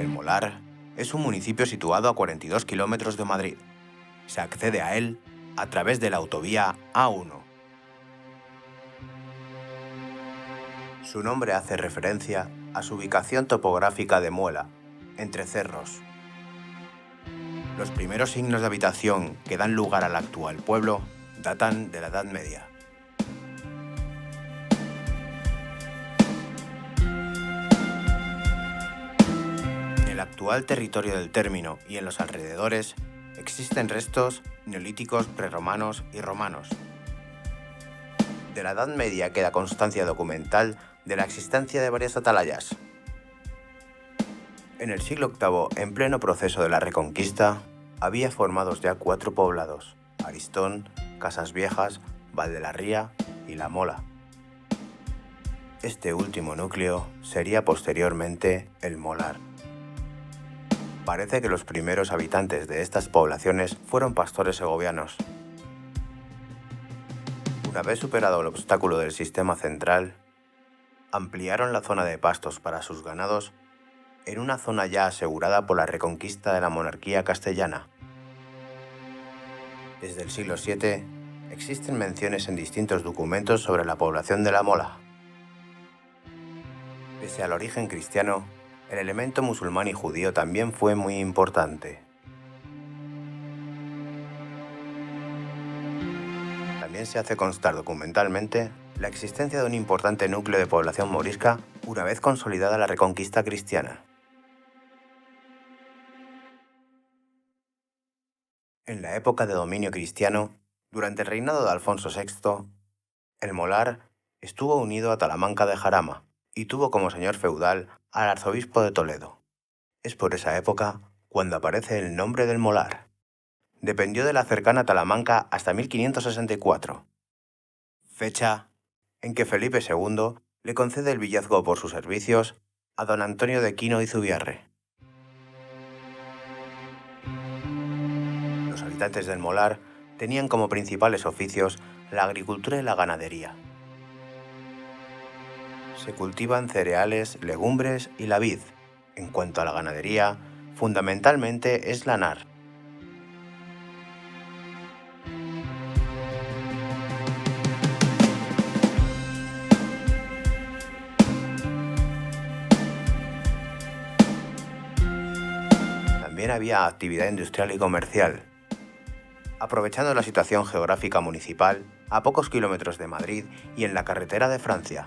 El Molar es un municipio situado a 42 kilómetros de Madrid. Se accede a él a través de la autovía A1. Su nombre hace referencia a su ubicación topográfica de Muela, entre cerros. Los primeros signos de habitación que dan lugar al actual pueblo datan de la Edad Media. En el actual territorio del término y en los alrededores existen restos neolíticos, prerromanos y romanos. De la Edad Media queda constancia documental de la existencia de varias atalayas. En el siglo VIII, en pleno proceso de la Reconquista, había formados ya 4 poblados: Aristón, Casas Viejas, Val de la Ría y La Mola. Este último núcleo sería posteriormente el Molar. Parece que los primeros habitantes de estas poblaciones fueron pastores segovianos. Una vez superado el obstáculo del sistema central, ampliaron la zona de pastos para sus ganados en una zona ya asegurada por la reconquista de la monarquía castellana. Desde el siglo VII existen menciones en distintos documentos sobre la población de La Mola. Pese al origen cristiano, el elemento musulmán y judío también fue muy importante. También se hace constar documentalmente la existencia de un importante núcleo de población morisca una vez consolidada la reconquista cristiana. En la época de dominio cristiano, durante el reinado de Alfonso VI, el Molar estuvo unido a Talamanca de Jarama y tuvo como señor feudal al arzobispo de Toledo. Es por esa época cuando aparece el nombre del Molar. Dependió de la cercana Talamanca hasta 1564, fecha en que Felipe II le concede el villazgo por sus servicios a don Antonio de Quino y Zubiarre. Los habitantes del Molar tenían como principales oficios la agricultura y la ganadería. Se cultivan cereales, legumbres y la vid. En cuanto a la ganadería, fundamentalmente es lanar. También había actividad industrial y comercial. Aprovechando la situación geográfica municipal, a pocos kilómetros de Madrid y en la carretera de Francia.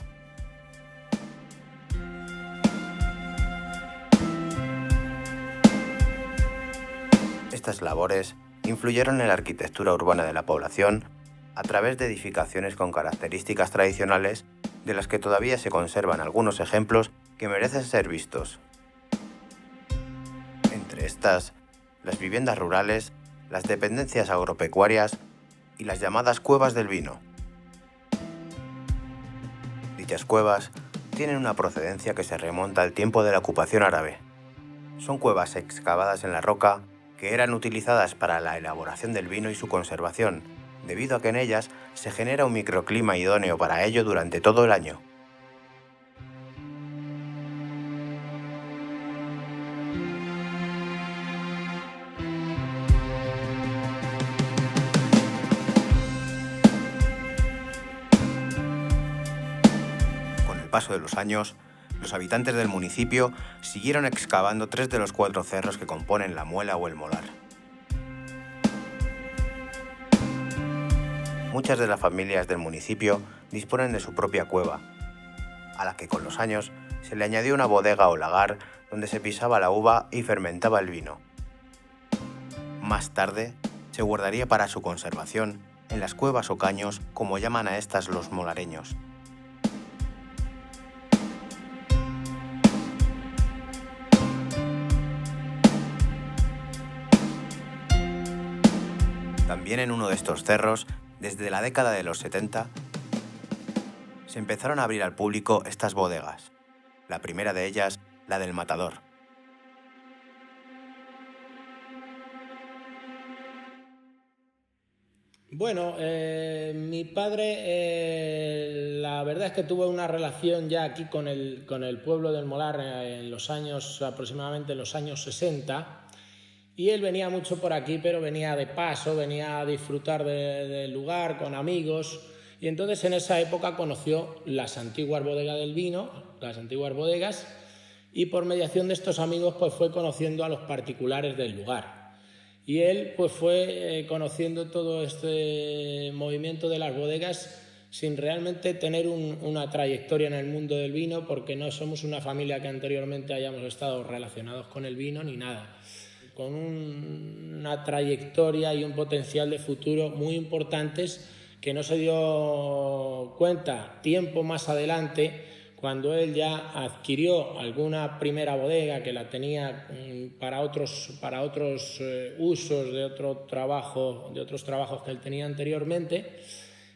Estas labores influyeron en la arquitectura urbana de la población a través de edificaciones con características tradicionales de las que todavía se conservan algunos ejemplos que merecen ser vistos. Entre estas, las viviendas rurales, las dependencias agropecuarias y las llamadas cuevas del vino. Dichas cuevas tienen una procedencia que se remonta al tiempo de la ocupación árabe. Son cuevas excavadas en la roca que eran utilizadas para la elaboración del vino y su conservación, debido a que en ellas se genera un microclima idóneo para ello durante todo el año. Con el paso de los años, los habitantes del municipio siguieron excavando 3 de los 4 cerros que componen la Muela o el Molar. Muchas de las familias del municipio disponen de su propia cueva, a la que con los años se le añadió una bodega o lagar donde se pisaba la uva y fermentaba el vino. Más tarde, se guardaría para su conservación en las cuevas o caños, como llaman a estas los molareños. También en uno de estos cerros, desde la década de los 70, se empezaron a abrir al público estas bodegas. La primera de ellas, la del Matador. Bueno, mi padre, la verdad es que tuvo una relación ya aquí con el pueblo del Molar en los años, aproximadamente en los años 60, y él venía mucho por aquí, pero venía de paso, venía a disfrutar del lugar con amigos, y entonces en esa época conoció las antiguas bodegas del vino, las antiguas bodegas, y por mediación de estos amigos pues fue conociendo a los particulares del lugar. Y él pues fue conociendo todo este movimiento de las bodegas sin realmente tener una trayectoria en el mundo del vino, porque no somos una familia que anteriormente hayamos estado relacionados con el vino ni nada. Con una trayectoria y un potencial de futuro muy importantes que no se dio cuenta tiempo más adelante, cuando él ya adquirió alguna primera bodega que la tenía para otros usos de otros trabajos que él tenía anteriormente,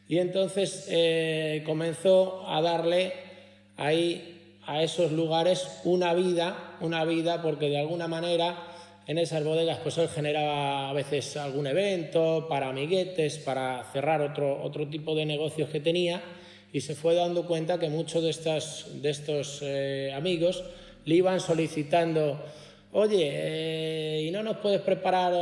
y entonces comenzó a darle ahí a esos lugares una vida, porque de alguna manera en esas bodegas pues él generaba a veces algún evento para amiguetes, para cerrar otro tipo de negocios que tenía, y se fue dando cuenta que muchos de estos amigos le iban solicitando: oye, ¿y no nos puedes preparar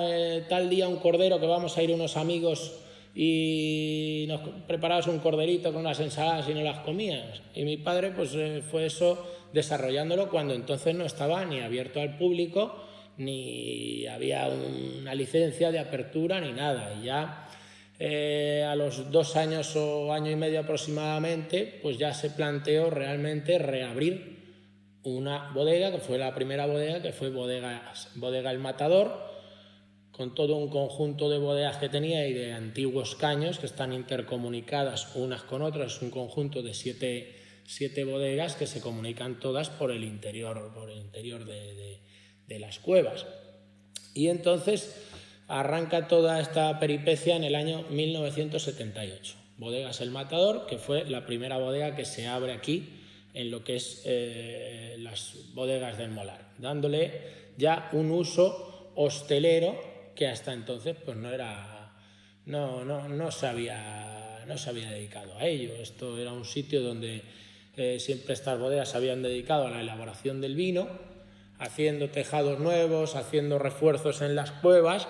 tal día un cordero, que vamos a ir unos amigos y nos preparabas un corderito con unas ensaladas y no las comías? Y mi padre pues fue eso desarrollándolo cuando entonces no estaba ni abierto al público, ni había una licencia de apertura ni nada. Y ya a los 2 años o año y medio aproximadamente, pues ya se planteó realmente reabrir una bodega, que fue la primera bodega, que fue bodega El Matador, con todo un conjunto de bodegas que tenía y de antiguos caños que están intercomunicadas unas con otras. Es un conjunto de siete bodegas que se comunican todas por el interior de las cuevas. Y entonces arranca toda esta peripecia en el año 1978. Bodegas El Matador, que fue la primera bodega que se abre aquí en lo que es las bodegas del Molar, dándole ya un uso hostelero que hasta entonces pues no se había dedicado a ello. Esto era un sitio donde siempre estas bodegas se habían dedicado a la elaboración del vino, haciendo tejados nuevos, haciendo refuerzos en las cuevas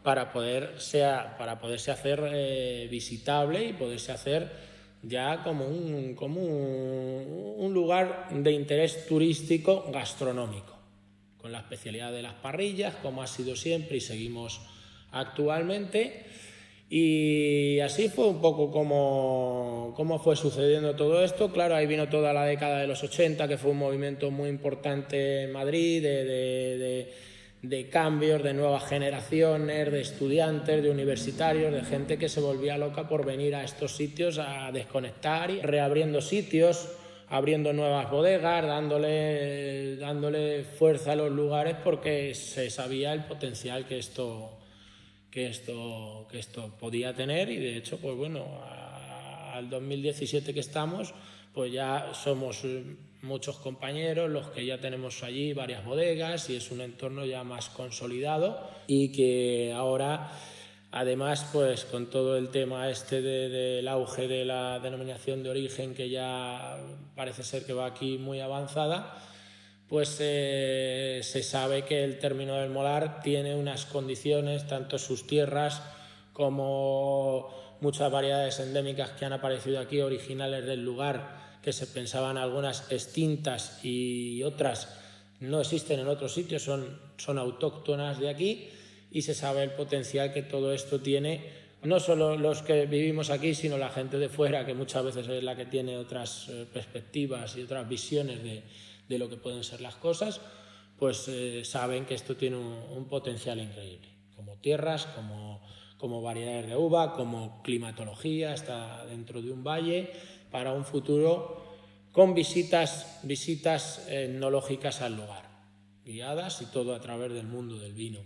para poderse hacer visitable y poderse hacer ya como un lugar de interés turístico gastronómico, con la especialidad de las parrillas, como ha sido siempre y seguimos actualmente. Y así fue un poco como fue sucediendo todo esto. Claro, ahí vino toda la década de los 80, que fue un movimiento muy importante en Madrid, de cambios, de nuevas generaciones, de estudiantes, de universitarios, de gente que se volvía loca por venir a estos sitios a desconectar, y reabriendo sitios, abriendo nuevas bodegas, dándole fuerza a los lugares, porque se sabía el potencial que esto podía tener. Y de hecho, pues bueno, al 2017 que estamos, pues ya somos muchos compañeros los que ya tenemos allí varias bodegas, y es un entorno ya más consolidado, y que ahora, además, pues con todo el tema del auge de la denominación de origen, que ya parece ser que va aquí muy avanzada, pues se sabe que el término del Molar tiene unas condiciones, tanto sus tierras como muchas variedades endémicas que han aparecido aquí, originales del lugar, que se pensaban algunas extintas y otras no existen en otros sitios, son autóctonas de aquí, y se sabe el potencial que todo esto tiene, no solo los que vivimos aquí, sino la gente de fuera, que muchas veces es la que tiene otras perspectivas y otras visiones de lo que pueden ser las cosas, pues saben que esto tiene un potencial increíble, como tierras, como variedades de uva, como climatología. Está dentro de un valle, para un futuro, con visitas etnológicas al lugar, guiadas, y todo a través del mundo del vino.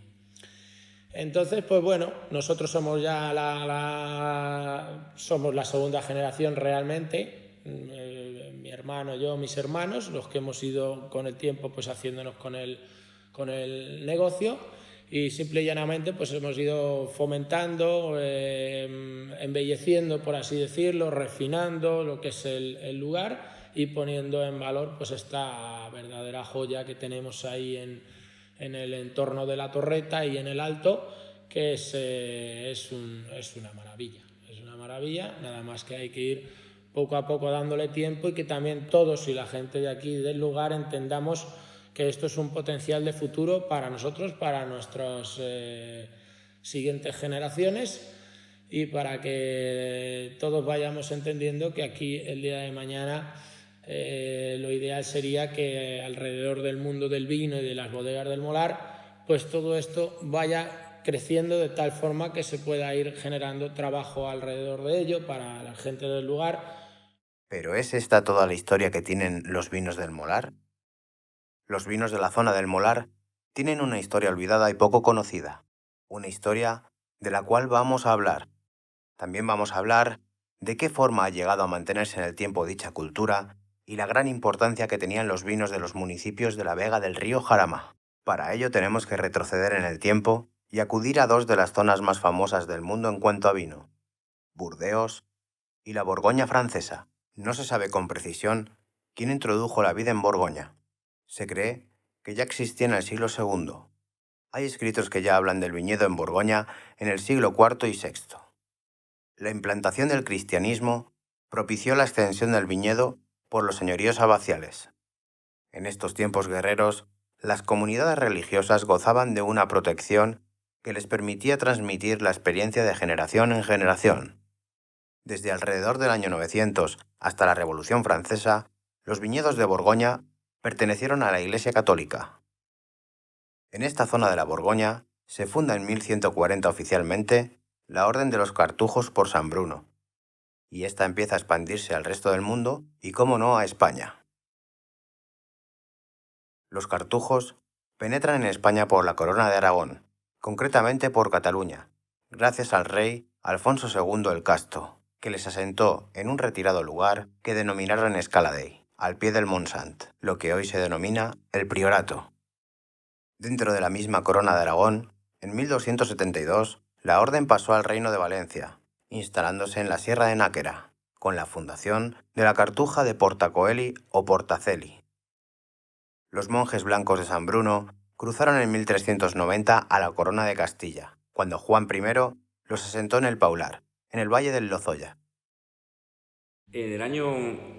Entonces, pues bueno, nosotros somos ya somos la segunda generación realmente, mi hermano, yo, mis hermanos, los que hemos ido con el tiempo pues haciéndonos con el negocio. y simple y llanamente pues hemos ido fomentando, embelleciendo, por así decirlo, refinando lo que es el lugar y poniendo en valor pues esta verdadera joya que tenemos ahí en el entorno de la Torreta y en el Alto, que es una maravilla. Es una maravilla, nada más que hay que ir poco a poco dándole tiempo y que también todos y la gente de aquí del lugar entendamos que esto es un potencial de futuro para nosotros, para nuestras siguientes generaciones y para que todos vayamos entendiendo que aquí el día de mañana lo ideal sería que alrededor del mundo del vino y de las bodegas del Molar, pues todo esto vaya creciendo de tal forma que se pueda ir generando trabajo alrededor de ello para la gente del lugar. ¿Pero es esta toda la historia que tienen los vinos del Molar? Los vinos de la zona del Molar tienen una historia olvidada y poco conocida, una historia de la cual vamos a hablar. También vamos a hablar de qué forma ha llegado a mantenerse en el tiempo dicha cultura y la gran importancia que tenían los vinos de los municipios de la vega del río Jarama. Para ello tenemos que retroceder en el tiempo y acudir a dos de las zonas más famosas del mundo en cuanto a vino, Burdeos y la Borgoña francesa. No se sabe con precisión quién introdujo la vid en Borgoña. Se cree que ya existía en el siglo II. Hay escritos que ya hablan del viñedo en Borgoña en el siglo IV y VI. La implantación del cristianismo propició la extensión del viñedo por los señoríos abaciales. En estos tiempos guerreros, las comunidades religiosas gozaban de una protección que les permitía transmitir la experiencia de generación en generación. Desde alrededor del año 900 hasta la Revolución Francesa, los viñedos de Borgoña pertenecieron a la Iglesia Católica. En esta zona de la Borgoña se funda en 1140 oficialmente la Orden de los Cartujos por San Bruno, y esta empieza a expandirse al resto del mundo y, cómo no, a España. Los cartujos penetran en España por la Corona de Aragón, concretamente por Cataluña, gracias al rey Alfonso II el Casto, que les asentó en un retirado lugar que denominaron Escaladei, al pie del Montsant, lo que hoy se denomina el Priorato. Dentro de la misma Corona de Aragón, en 1272, la orden pasó al Reino de Valencia, instalándose en la Sierra de Náquera, con la fundación de la Cartuja de Portacoeli o Portaceli. Los monjes blancos de San Bruno cruzaron en 1390 a la Corona de Castilla, cuando Juan I los asentó en el Paular, en el Valle del Lozoya. En el año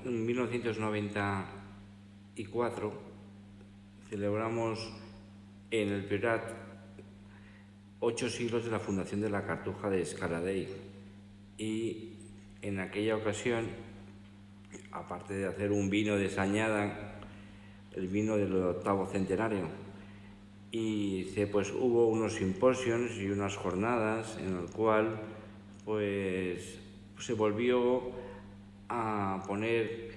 1994 celebramos en el Priorat 8 siglos de la fundación de la Cartuja de Escaladei y en aquella ocasión, aparte de hacer un vino de Sañada, el vino del 8º centenario, y pues hubo unos simposios y unas jornadas en el cual pues se volvió a poner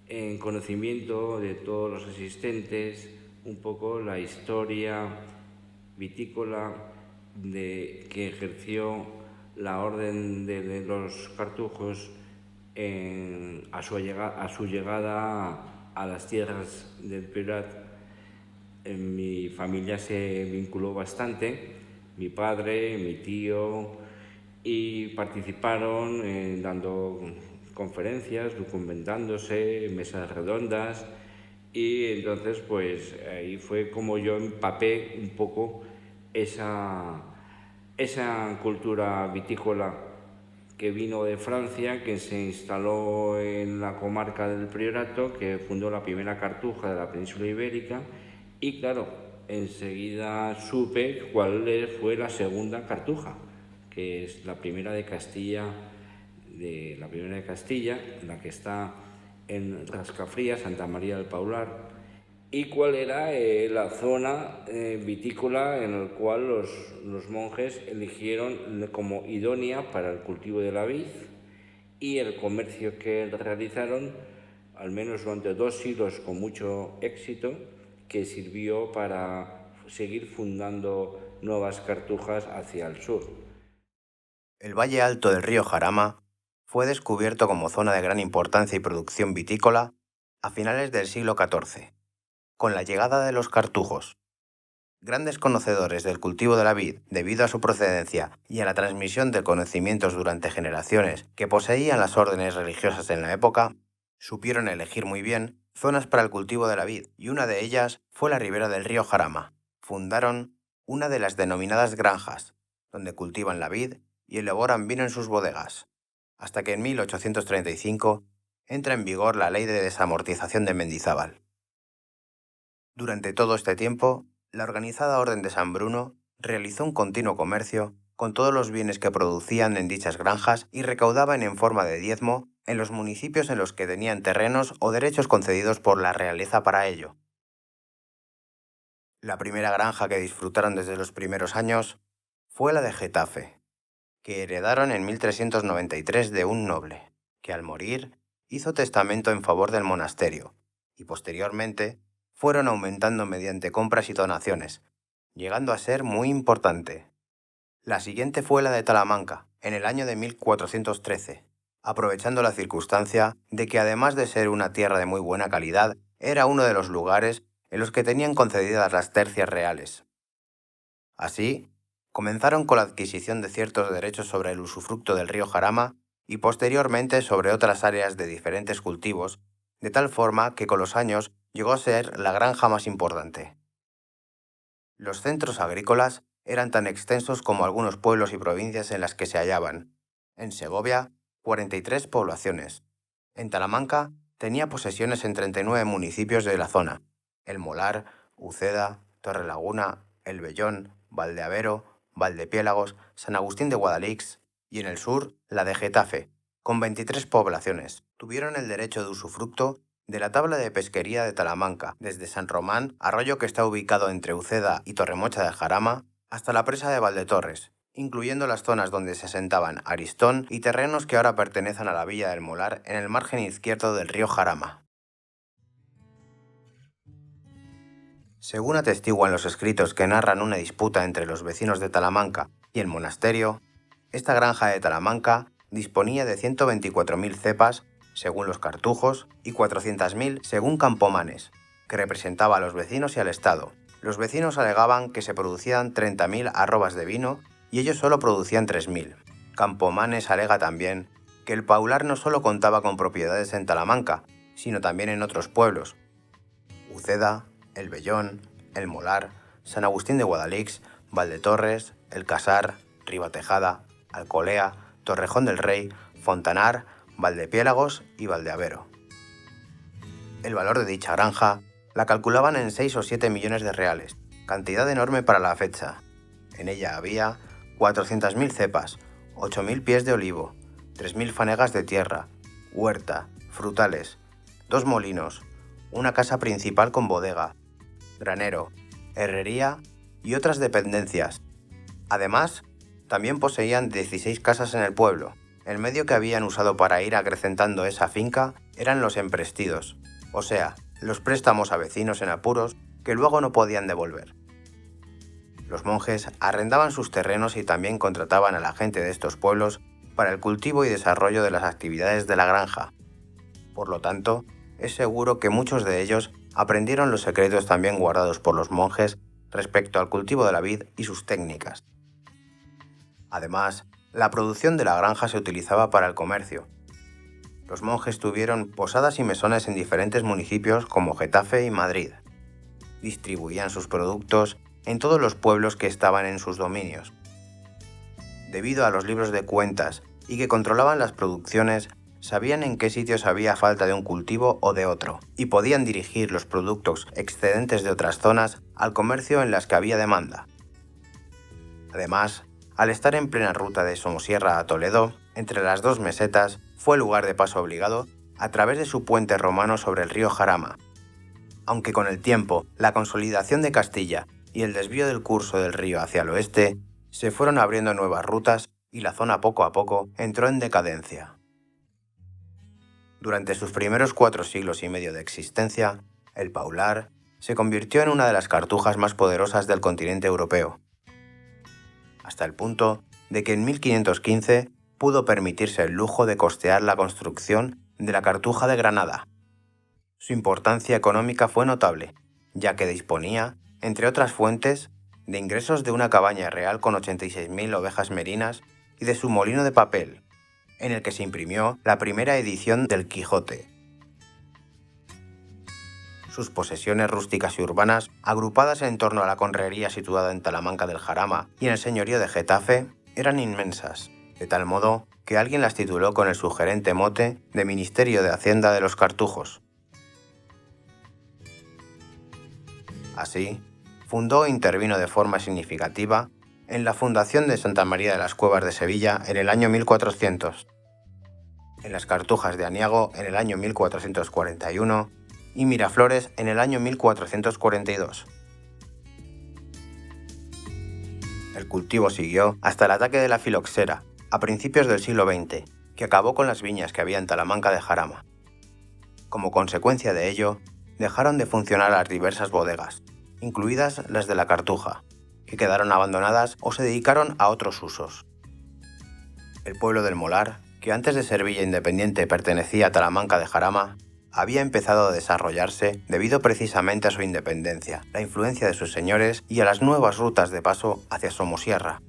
en conocimiento de todos los asistentes un poco la historia vitícola que ejerció la Orden de los Cartujos a su llegada a las tierras del Priorat. Mi familia se vinculó bastante, mi padre, mi tío, y participaron dando conferencias, documentándose, mesas redondas, y entonces pues ahí fue como yo empapé un poco esa cultura vitícola que vino de Francia, que se instaló en la comarca del Priorato, que fundó la primera cartuja de la península ibérica, y claro, enseguida supe cuál fue la segunda cartuja, que es la primera de Castilla, la que está en Rascafría, Santa María del Paular, y cuál era la zona vitícola en la cual los monjes eligieron como idónea para el cultivo de la vid y el comercio que realizaron, al menos durante 2 siglos con mucho éxito, que sirvió para seguir fundando nuevas cartujas hacia el sur. El valle alto del río Jarama fue descubierto como zona de gran importancia y producción vitícola a finales del siglo XIV, con la llegada de los cartujos. Grandes conocedores del cultivo de la vid, debido a su procedencia y a la transmisión de conocimientos durante generaciones que poseían las órdenes religiosas en la época, supieron elegir muy bien zonas para el cultivo de la vid, y una de ellas fue la ribera del río Jarama. Fundaron una de las denominadas granjas, donde cultivan la vid y elaboran vino en sus bodegas, hasta que en 1835 entra en vigor la Ley de Desamortización de Mendizábal. Durante todo este tiempo, la organizada Orden de San Bruno realizó un continuo comercio con todos los bienes que producían en dichas granjas y recaudaban en forma de diezmo en los municipios en los que tenían terrenos o derechos concedidos por la realeza para ello. La primera granja que disfrutaron desde los primeros años fue la de Getafe, que heredaron en 1393 de un noble, que al morir hizo testamento en favor del monasterio, y posteriormente fueron aumentando mediante compras y donaciones, llegando a ser muy importante. La siguiente fue la de Talamanca, en el año de 1413, aprovechando la circunstancia de que además de ser una tierra de muy buena calidad, era uno de los lugares en los que tenían concedidas las tercias reales. Así, comenzaron con la adquisición de ciertos derechos sobre el usufructo del río Jarama y posteriormente sobre otras áreas de diferentes cultivos, de tal forma que con los años llegó a ser la granja más importante. Los centros agrícolas eran tan extensos como algunos pueblos y provincias en las que se hallaban. En Segovia, 43 poblaciones. En Talamanca, tenía posesiones en 39 municipios de la zona: El Molar, Uceda, Torrelaguna, El Vellón, Valdeavero, Valdepiélagos, San Agustín de Guadalix, y en el sur, la de Getafe, con 23 poblaciones. Tuvieron el derecho de usufructo de la tabla de pesquería de Talamanca, desde San Román, arroyo que está ubicado entre Uceda y Torremocha de Jarama, hasta la presa de Valdetorres, incluyendo las zonas donde se asentaban Aristón y terrenos que ahora pertenecen a la villa del Molar en el margen izquierdo del río Jarama. Según atestiguan los escritos que narran una disputa entre los vecinos de Talamanca y el monasterio, esta granja de Talamanca disponía de 124.000 cepas, según los cartujos, y 400.000 según Campomanes, que representaba a los vecinos y al Estado. Los vecinos alegaban que se producían 30.000 arrobas de vino y ellos solo producían 3.000. Campomanes alega también que el Paular no solo contaba con propiedades en Talamanca, sino también en otros pueblos: Uceda, El Vellón, El Molar, San Agustín de Guadalix, Valdetorres, El Casar, Ribatejada, Alcolea, Torrejón del Rey, Fontanar, Valdepiélagos y Valdeavero. El valor de dicha granja la calculaban en 6 o 7 millones de reales, cantidad enorme para la fecha. En ella había 400.000 cepas, 8.000 pies de olivo, 3.000 fanegas de tierra, huerta, frutales, 2 molinos, una casa principal con bodega, granero, herrería y otras dependencias. Además, también poseían 16 casas en el pueblo. El medio que habían usado para ir acrecentando esa finca eran los emprestidos, o sea, los préstamos a vecinos en apuros que luego no podían devolver. Los monjes arrendaban sus terrenos y también contrataban a la gente de estos pueblos para el cultivo y desarrollo de las actividades de la granja. Por lo tanto, es seguro que muchos de ellos aprendieron los secretos también guardados por los monjes respecto al cultivo de la vid y sus técnicas. Además, la producción de la granja se utilizaba para el comercio. Los monjes tuvieron posadas y mesones en diferentes municipios como Getafe y Madrid. Distribuían sus productos en todos los pueblos que estaban en sus dominios. Debido a los libros de cuentas y que controlaban las producciones, sabían en qué sitios había falta de un cultivo o de otro, y podían dirigir los productos excedentes de otras zonas al comercio en las que había demanda. Además, al estar en plena ruta de Somosierra a Toledo, entre las dos mesetas, fue lugar de paso obligado a través de su puente romano sobre el río Jarama. Aunque con el tiempo, la consolidación de Castilla y el desvío del curso del río hacia el oeste, se fueron abriendo nuevas rutas y la zona poco a poco entró en decadencia. Durante sus primeros 4 siglos y medio de existencia, el Paular se convirtió en una de las cartujas más poderosas del continente europeo, hasta el punto de que en 1515 pudo permitirse el lujo de costear la construcción de la Cartuja de Granada. Su importancia económica fue notable, ya que disponía entre otras fuentes, de ingresos de una cabaña real con 86.000 ovejas merinas y de su molino de papel, en el que se imprimió la primera edición del Quijote. Sus posesiones rústicas y urbanas, agrupadas en torno a la conrería situada en Talamanca del Jarama y en el señorío de Getafe, eran inmensas, de tal modo que alguien las tituló con el sugerente mote de Ministerio de Hacienda de los Cartujos. Así, fundó e intervino de forma significativa en la fundación de Santa María de las Cuevas de Sevilla en el año 1400, en las Cartujas de Aniago en el año 1441 y Miraflores en el año 1442. El cultivo siguió hasta el ataque de la filoxera, a principios del siglo XX, que acabó con las viñas que había en Talamanca de Jarama. Como consecuencia de ello, dejaron de funcionar las diversas bodegas, incluidas las de la Cartuja, que quedaron abandonadas o se dedicaron a otros usos. El pueblo del Molar, que antes de ser villa independiente pertenecía a Talamanca de Jarama, había empezado a desarrollarse debido precisamente a su independencia, la influencia de sus señores y a las nuevas rutas de paso hacia Somosierra.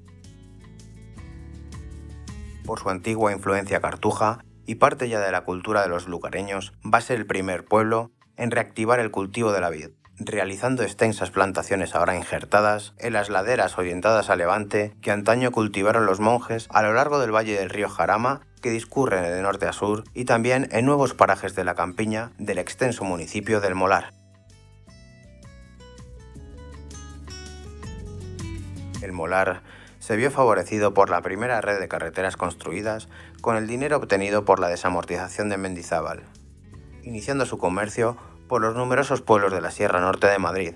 Por su antigua influencia cartuja y parte ya de la cultura de los lugareños, va a ser el primer pueblo en reactivar el cultivo de la vid, realizando extensas plantaciones ahora injertadas en las laderas orientadas a levante que antaño cultivaron los monjes a lo largo del valle del río Jarama, que discurre de norte a sur, y también en nuevos parajes de la campiña del extenso municipio del Molar. El Molar se vio favorecido por la primera red de carreteras construidas con el dinero obtenido por la desamortización de Mendizábal, iniciando su comercio por los numerosos pueblos de la Sierra Norte de Madrid.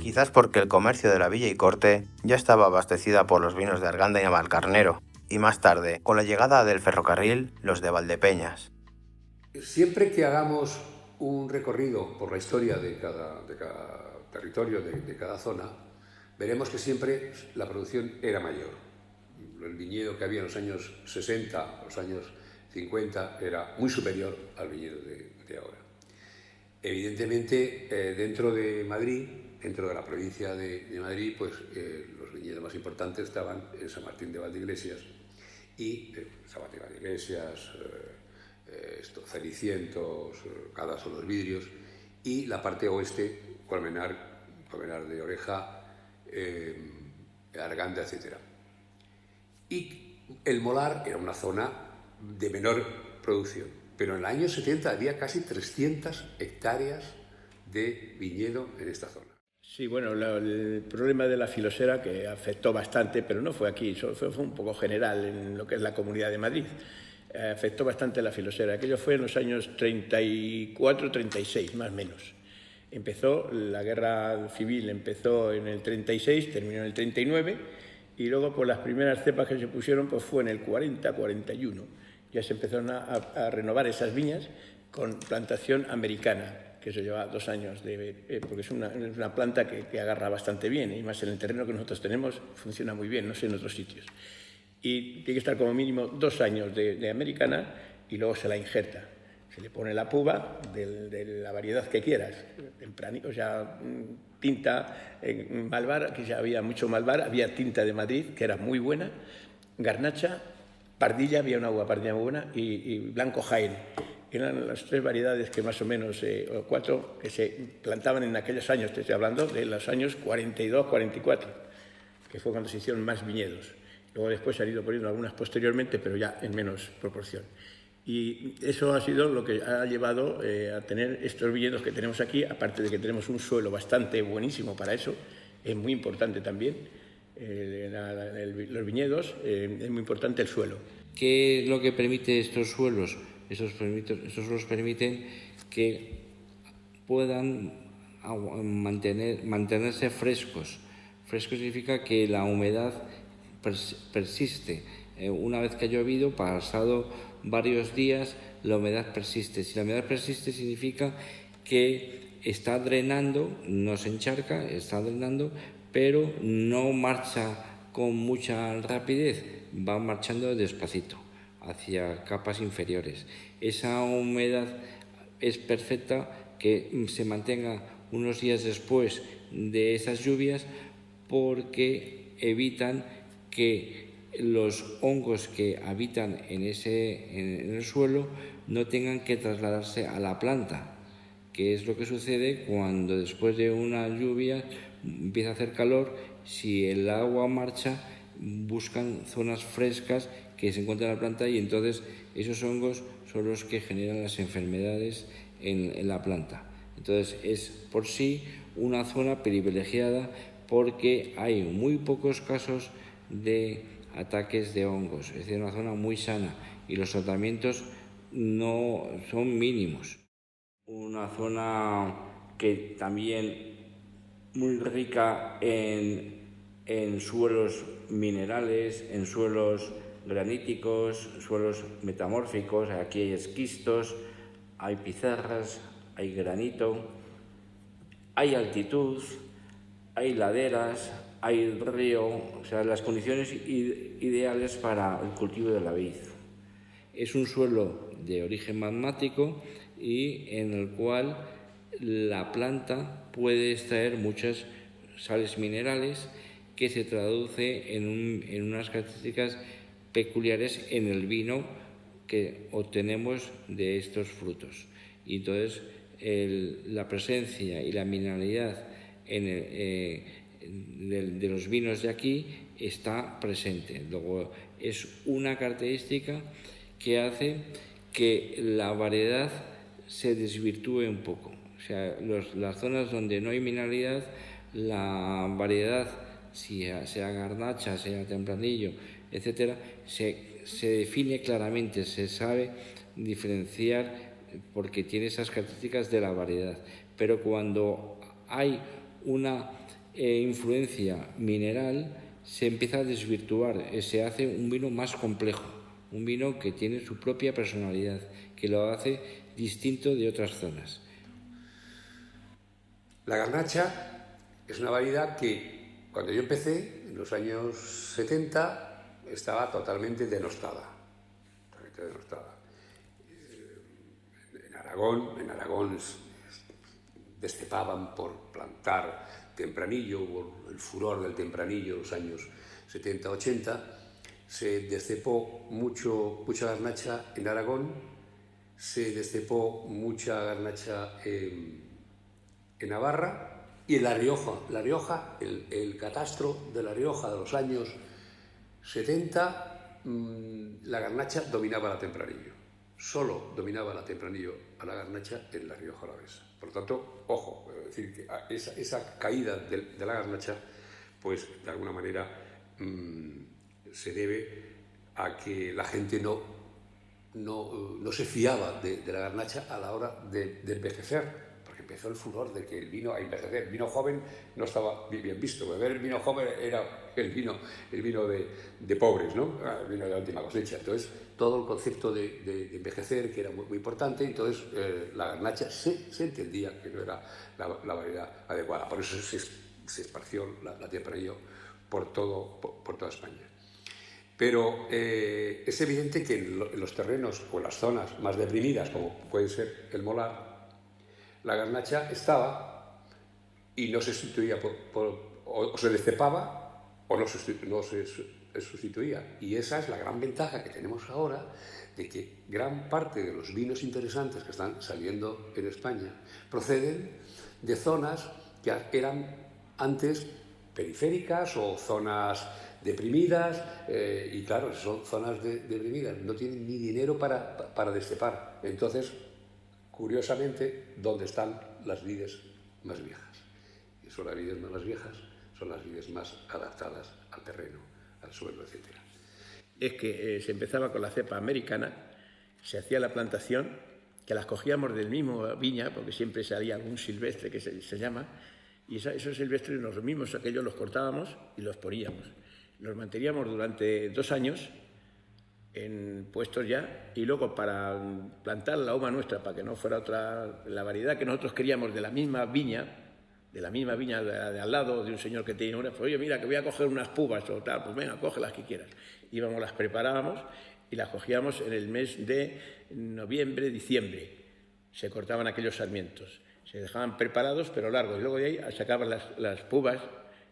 Quizás porque el comercio de la villa y corte ya estaba abastecida por los vinos de Arganda y Navalcarnero, y más tarde, con la llegada del ferrocarril, los de Valdepeñas. Siempre que hagamos un recorrido por la historia de cada territorio, de cada zona, veremos que siempre la producción era mayor. El viñedo que había en los años 60, los años 50, era muy superior al viñedo de ahora. Evidentemente, dentro de Madrid, dentro de la provincia de Madrid, pues los viñedos más importantes estaban en San Martín de Valdeiglesias y San Martín de Valdeiglesias, Cenicientos, Cadas o los Vidrios, y la parte oeste, Colmenar de Oreja, Arganda, etc. Y el Molar era una zona de menor producción, pero en el año 70 había casi 300 hectáreas de viñedo en esta zona. Sí, bueno, el problema de la filosera que afectó bastante, pero no fue aquí, fue un poco general en lo que es la Comunidad de Madrid. Afectó bastante la filosera. Aquello fue en los años 34-36, más o menos. Empezó la guerra civil, empezó en el 36, terminó en el 39, y luego pues las primeras cepas que se pusieron pues fue en el 40-41. Ya se empezaron a renovar esas viñas con plantación americana, que eso lleva 2 años, porque es una planta que agarra bastante bien, y más en el terreno que nosotros tenemos funciona muy bien, no sé en otros sitios. Y tiene que estar como mínimo 2 años de americana y luego se la injerta. Se le pone la puba de la variedad que quieras, o sea, tinta, malvar, que ya había mucho malvar, había tinta de Madrid, que era muy buena, garnacha, pardilla, había una uva pardilla muy buena, y blanco Jaén. Eran las 3 variedades que más o menos, o 4, que se plantaban en aquellos años, te estoy hablando de los años 42-44, que fue cuando se hicieron más viñedos. Luego después se han ido poniendo algunas posteriormente, pero ya en menos proporción. Y eso ha sido lo que ha llevado a tener estos viñedos que tenemos aquí, aparte de que tenemos un suelo bastante buenísimo para eso, es muy importante también los viñedos, es muy importante el suelo. ¿Qué es lo que permite estos suelos? Estos suelos permiten que puedan mantenerse frescos. Fresco significa que la humedad persiste. Una vez que ha llovido, pasado varios días, la humedad persiste. Si la humedad persiste, significa que está drenando, no se encharca, está drenando, pero no marcha con mucha rapidez, va marchando despacito hacia capas inferiores. Esa humedad es perfecta que se mantenga unos días después de esas lluvias, porque evitan que los hongos que habitan en el suelo no tengan que trasladarse a la planta, que es lo que sucede cuando después de una lluvia empieza a hacer calor. Si el agua marcha, buscan zonas frescas que se encuentran en la planta, y entonces esos hongos son los que generan las enfermedades en la planta. Entonces es por sí una zona privilegiada porque hay muy pocos casos de ataques de hongos, es decir, una zona muy sana, y los tratamientos no son mínimos. Una zona que también muy rica en suelos minerales, en suelos graníticos, suelos metamórficos. Aquí hay esquistos, hay pizarras, hay granito, hay altitud, hay laderas, hay río, o sea, las condiciones ideales para el cultivo de la vid. Es un suelo de origen magmático y en el cual la planta puede extraer muchas sales minerales, que se traduce en unas características peculiares en el vino que obtenemos de estos frutos. Y entonces la presencia y la mineralidad de los vinos de aquí está presente. Luego, es una característica que hace que la variedad se desvirtúe un poco. O sea, las zonas donde no hay mineralidad, la variedad, sea garnacha, sea tempranillo, etcétera, se define claramente, se sabe diferenciar porque tiene esas características de la variedad. Pero cuando hay una influencia mineral, se empieza a desvirtuar, se hace un vino más complejo, un vino que tiene su propia personalidad, que lo hace distinto de otras zonas. La garnacha es una variedad que cuando yo empecé, en los años 70, estaba totalmente denostada. En Aragón destepaban por plantar tempranillo, hubo el furor del tempranillo en los años 70-80, se descepó mucha garnacha en Aragón, se descepó mucha garnacha en Navarra y en La Rioja. La Rioja, el catastro de La Rioja de los años 70, la garnacha dominaba la tempranillo. Solo dominaba la tempranillo a la garnacha en La Rioja Alavesa. Por lo tanto, ojo, es decir, que esa caída de la garnacha, pues de alguna manera se debe a que la gente no se fiaba de la garnacha a la hora de envejecer. Empezó el furor de que el vino a envejecer. El vino joven no estaba bien visto. Beber el vino joven era el vino de pobres, ¿no? El vino de la última cosecha. Entonces, todo el concepto de envejecer, que era muy importante, entonces la garnacha se entendía que no era la variedad adecuada. Por eso se esparció la tempranillo por toda España. Pero es evidente que en los terrenos o en las zonas más deprimidas, como puede ser el Molar, la garnacha estaba y no se sustituía o se descepaba o no se sustituía. Y esa es la gran ventaja que tenemos ahora, de que gran parte de los vinos interesantes que están saliendo en España proceden de zonas que eran antes periféricas o zonas deprimidas, y claro, son zonas deprimidas, no tienen ni dinero para descepar. Entonces, curiosamente, ¿dónde están las vides más viejas? Y son las vides más viejas, son las vides más adaptadas al terreno, al suelo, etc. Es que se empezaba con la cepa americana, se hacía la plantación, que las cogíamos del mismo viña, porque siempre salía algún silvestre que se llama, y esos silvestres, los mismos aquellos los cortábamos y los poníamos. Los manteníamos durante 2 años en puestos ya, y luego para plantar la uva nuestra, para que no fuera otra, la variedad que nosotros queríamos de la misma viña de al lado, de un señor que tenía una, pues oye, mira, que voy a coger unas púas o tal, pues venga, coge las que quieras. Íbamos, las preparábamos y las cogíamos en el mes de noviembre, diciembre. se cortaban aquellos sarmientos. Se dejaban preparados, pero largos, y luego de ahí sacaban las púas,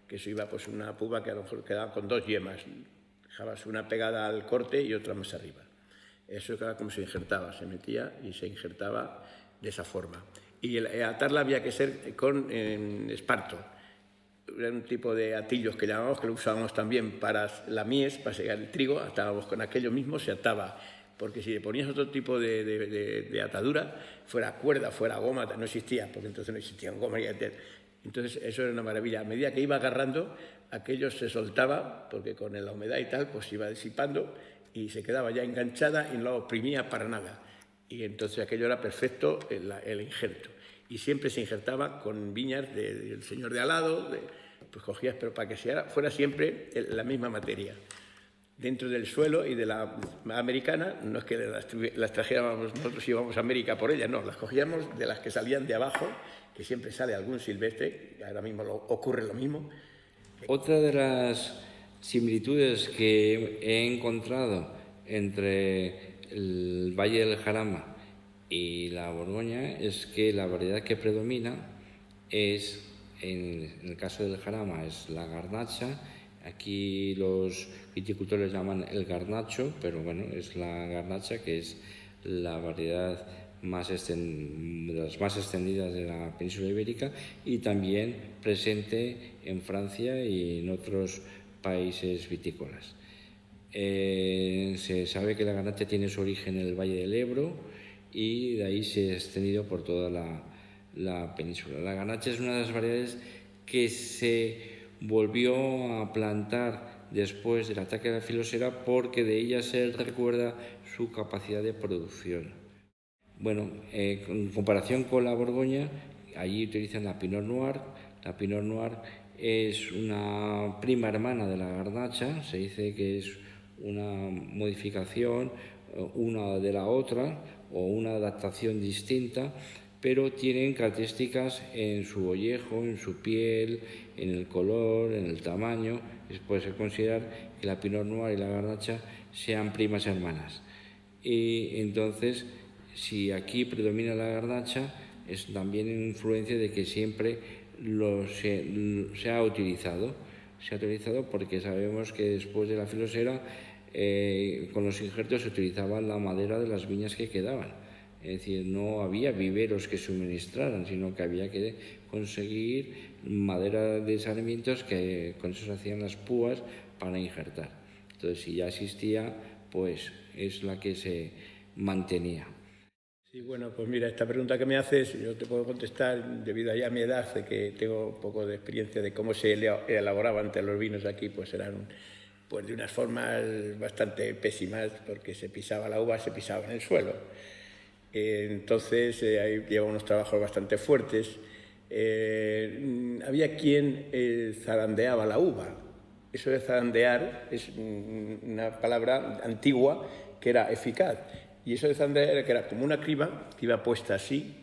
que eso iba pues una puba que a lo mejor quedaba con 2 yemas. Dejabas una pegada al corte y otra más arriba. Eso era como se injertaba, se metía y se injertaba de esa forma. Y atarla había que ser con esparto. Era un tipo de atillos que llamábamos, que lo usábamos también para la mies, para secar el trigo, atábamos con aquello mismo, se ataba. Porque si le ponías otro tipo de atadura, fuera cuerda, fuera goma, no existía, porque entonces no existían gomas. Entonces eso era una maravilla. A medida que iba agarrando, aquello se soltaba, porque con la humedad y tal, pues iba disipando y se quedaba ya enganchada y no la oprimía para nada. Y entonces aquello era perfecto el injerto. Y siempre se injertaba con viñas del señor de al lado, pues cogías, pero para que fuera siempre la misma materia. Dentro del suelo y de la americana, no es que las trajéramos, nosotros íbamos a América por ellas, no, las cogíamos de las que salían de abajo, que siempre sale algún silvestre, ahora mismo ocurre lo mismo. Otra de las similitudes que he encontrado entre el Valle del Jarama y la Borgoña es que la variedad que predomina es, en el caso del Jarama, es la garnacha. Aquí los viticultores llaman el garnacho, pero bueno, es la garnacha, que es la variedad de las más extendidas de la península ibérica y también presente en Francia y en otros países vitícolas. Se sabe que la garnacha tiene su origen en el Valle del Ebro y de ahí se ha extendido por toda la península. La garnacha es una de las variedades que se volvió a plantar después del ataque de la filosera porque de ella se recuerda su capacidad de producción. Bueno, en comparación con la Borgoña, allí utilizan la Pinot Noir. La Pinot Noir es una prima hermana de la garnacha, se dice que es una modificación una de la otra o una adaptación distinta, pero tienen características en su ollejo, en su piel, en el color, en el tamaño. Puede considerar que la Pinot Noir y la garnacha sean primas hermanas. Y entonces, si aquí predomina la garnacha, es también en influencia de que siempre se ha utilizado. Se ha utilizado porque sabemos que después de la filosera, con los injertos se utilizaba la madera de las viñas que quedaban. Es decir, no había viveros que suministraran, sino que había que conseguir madera de sarmientos que con eso se hacían las púas para injertar. Entonces, si ya existía, pues es la que se mantenía. Sí, bueno, pues mira, esta pregunta que me haces, yo te puedo contestar debido a ya mi edad, de que tengo un poco de experiencia de cómo se elaboraban antes los vinos aquí, pues eran pues de unas formas bastante pésimas, porque se pisaba la uva, se pisaba en el suelo. Entonces, ahí lleva unos trabajos bastante fuertes. Había quien zarandeaba la uva. Eso de zarandear es una palabra antigua que era eficaz. Y eso de zarandear era que era como una criba que iba puesta así,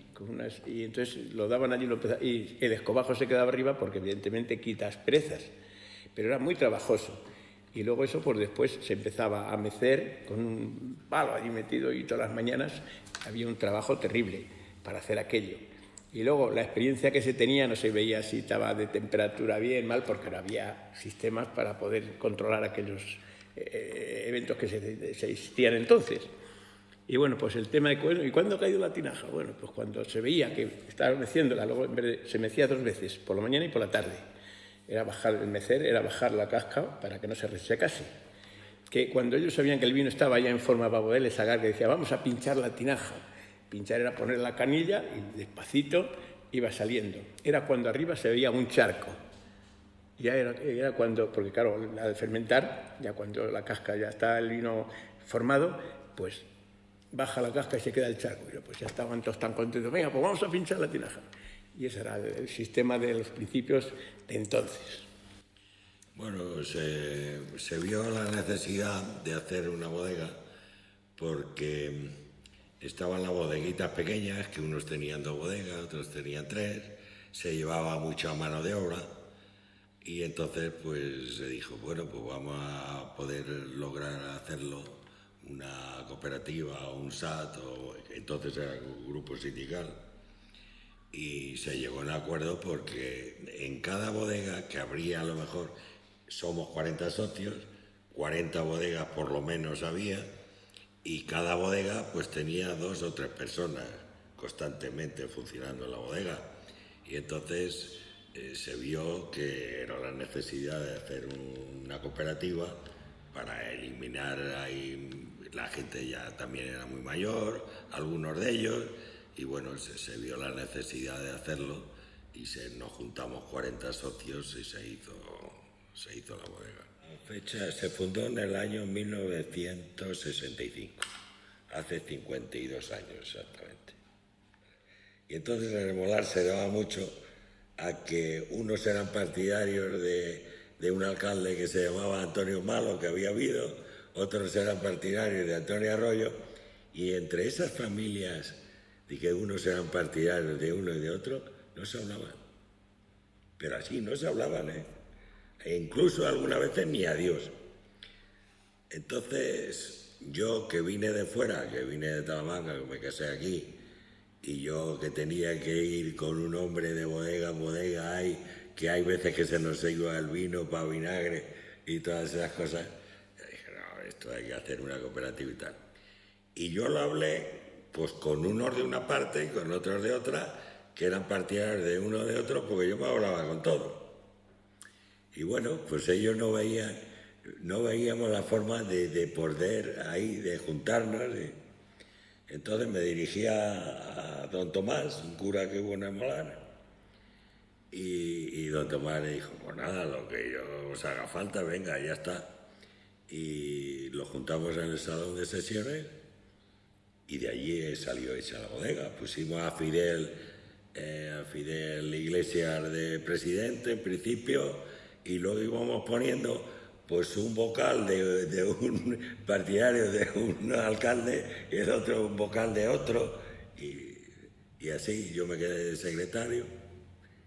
y entonces lo daban allí y el escobajo se quedaba arriba porque evidentemente quita asperezas. Pero era muy trabajoso. Y luego eso, pues después se empezaba a mecer con un palo allí metido y todas las mañanas había un trabajo terrible para hacer aquello. Y luego la experiencia que se tenía no se veía si estaba de temperatura bien, mal, porque no había sistemas para poder controlar aquellos eventos que se existían entonces. Y bueno, pues el tema de ¿y cuándo ha caído la tinaja? Bueno, pues cuando se veía que estaba meciéndola, luego se mecía 2 veces, por la mañana y por la tarde. Era bajar el mecer, era bajar la casca para que no se resecase. Que cuando ellos sabían que el vino estaba ya en forma para poderle sacar, que decía, vamos a pinchar la tinaja. Pinchar era poner la canilla y despacito iba saliendo. Era cuando arriba se veía un charco. Ya era cuando, porque claro, al fermentar, ya cuando la casca ya está el vino formado, pues baja la casca y se queda el charco. Y pues ya estaban todos tan contentos, venga, pues vamos a pinchar la tinaja. Y ese era el sistema de los principios de entonces. Bueno, se vio la necesidad de hacer una bodega porque estaban las bodeguitas pequeñas, que unos tenían 2 bodegas, otros tenían 3, se llevaba mucha mano de obra y entonces pues se dijo, bueno, pues vamos a poder lograr hacerlo una cooperativa o un SAT, o entonces era un grupo sindical, y se llegó a un acuerdo porque en cada bodega, que habría a lo mejor, somos 40 socios, 40 bodegas por lo menos había, y cada bodega pues tenía 2 o 3 personas constantemente funcionando en la bodega. Y entonces se vio que era la necesidad de hacer una cooperativa para eliminar ahí, la gente ya también era muy mayor, algunos de ellos, y bueno, se vio la necesidad de hacerlo y nos juntamos 40 socios y se hizo la bodega. La fecha se fundó en el año 1965, hace 52 años exactamente. Y entonces en el Molar se daba mucho a que unos eran partidarios de un alcalde que se llamaba Antonio Malo, que había habido, otros eran partidarios de Antonio Arroyo, y entre esas familias de que unos eran partidarios de uno y de otro, no se hablaban. Pero así no se hablaban, ¿eh? E incluso algunas veces ni adiós. Entonces, yo que vine de fuera, que vine de Talamanca, que me casé aquí, y yo que tenía que ir con un hombre de bodega en bodega, que hay veces que se nos iba el vino para vinagre y todas esas cosas, yo dije, no, esto hay que hacer una cooperativa y tal. Y yo lo hablé pues con unos de una parte y con otros de otra, que eran partidarios de uno o de otro, porque yo me hablaba con todo. Y bueno, pues ellos no veíamos la forma de poder ahí, de juntarnos. Entonces me dirigía a don Tomás, un cura que hubo en el Molar, y don Tomás le dijo, pues nada, lo que yo os haga falta, venga, ya está. Y lo juntamos en el salón de sesiones y de allí salió hecha la bodega. Pusimos a Fidel Iglesias de presidente en principio, y luego íbamos poniendo pues un vocal de un partidario de un alcalde y el otro un vocal de otro, y así yo me quedé de secretario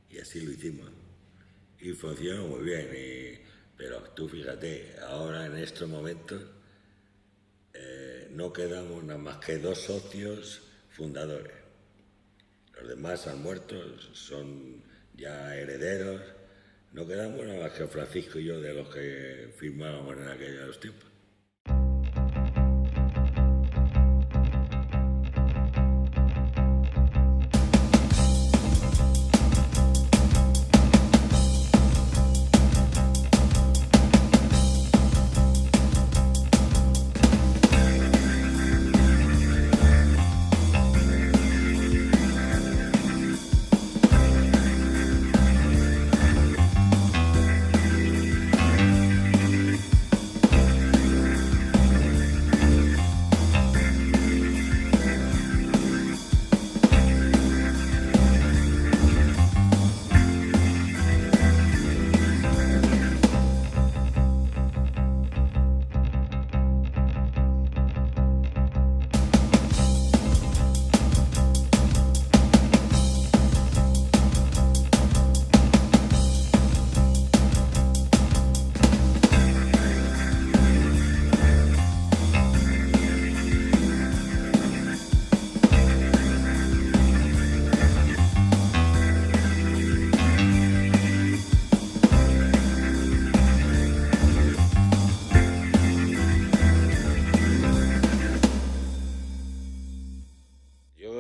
y así lo hicimos y funcionó muy bien. Pero tú fíjate, ahora en estos momentos no quedamos nada más que 2 socios fundadores. Los demás han muerto, son ya herederos. No quedamos nada más que Francisco y yo, de los que firmábamos en aquellos tiempos.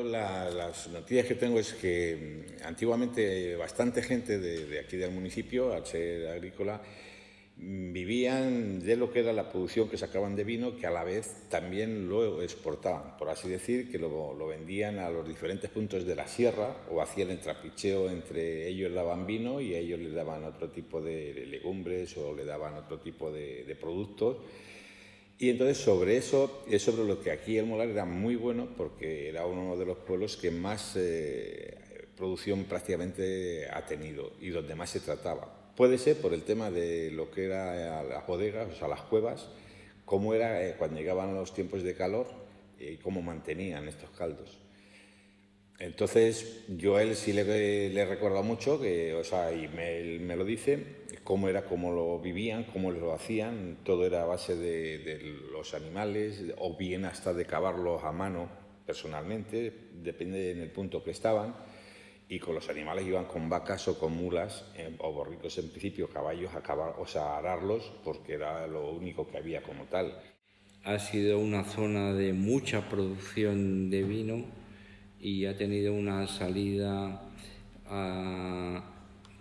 Las noticias que tengo es que antiguamente bastante gente de aquí del municipio, al ser agrícola, vivían de lo que era la producción que sacaban de vino, que a la vez también lo exportaban, por así decir, que lo vendían a los diferentes puntos de la sierra, o hacían el trapicheo entre ellos, daban vino y a ellos les daban otro tipo de legumbres o le daban otro tipo de productos. Y entonces sobre eso es sobre lo que aquí el Molar era muy bueno, porque era uno de los pueblos que más producción prácticamente ha tenido y donde más se trataba. Puede ser por el tema de lo que era las bodegas, o sea, las cuevas, cómo era cuando llegaban los tiempos de calor y cómo mantenían estos caldos. Entonces, yo a él sí le he recordado mucho, y me lo dice, cómo era, cómo lo vivían, cómo lo hacían, todo era a base de los animales, o bien hasta de cavarlos a mano personalmente, depende en el punto que estaban, y con los animales iban con vacas o con mulas, o borricos en principio, caballos, a ararlos, porque era lo único que había como tal. Ha sido una zona de mucha producción de vino y ha tenido una salida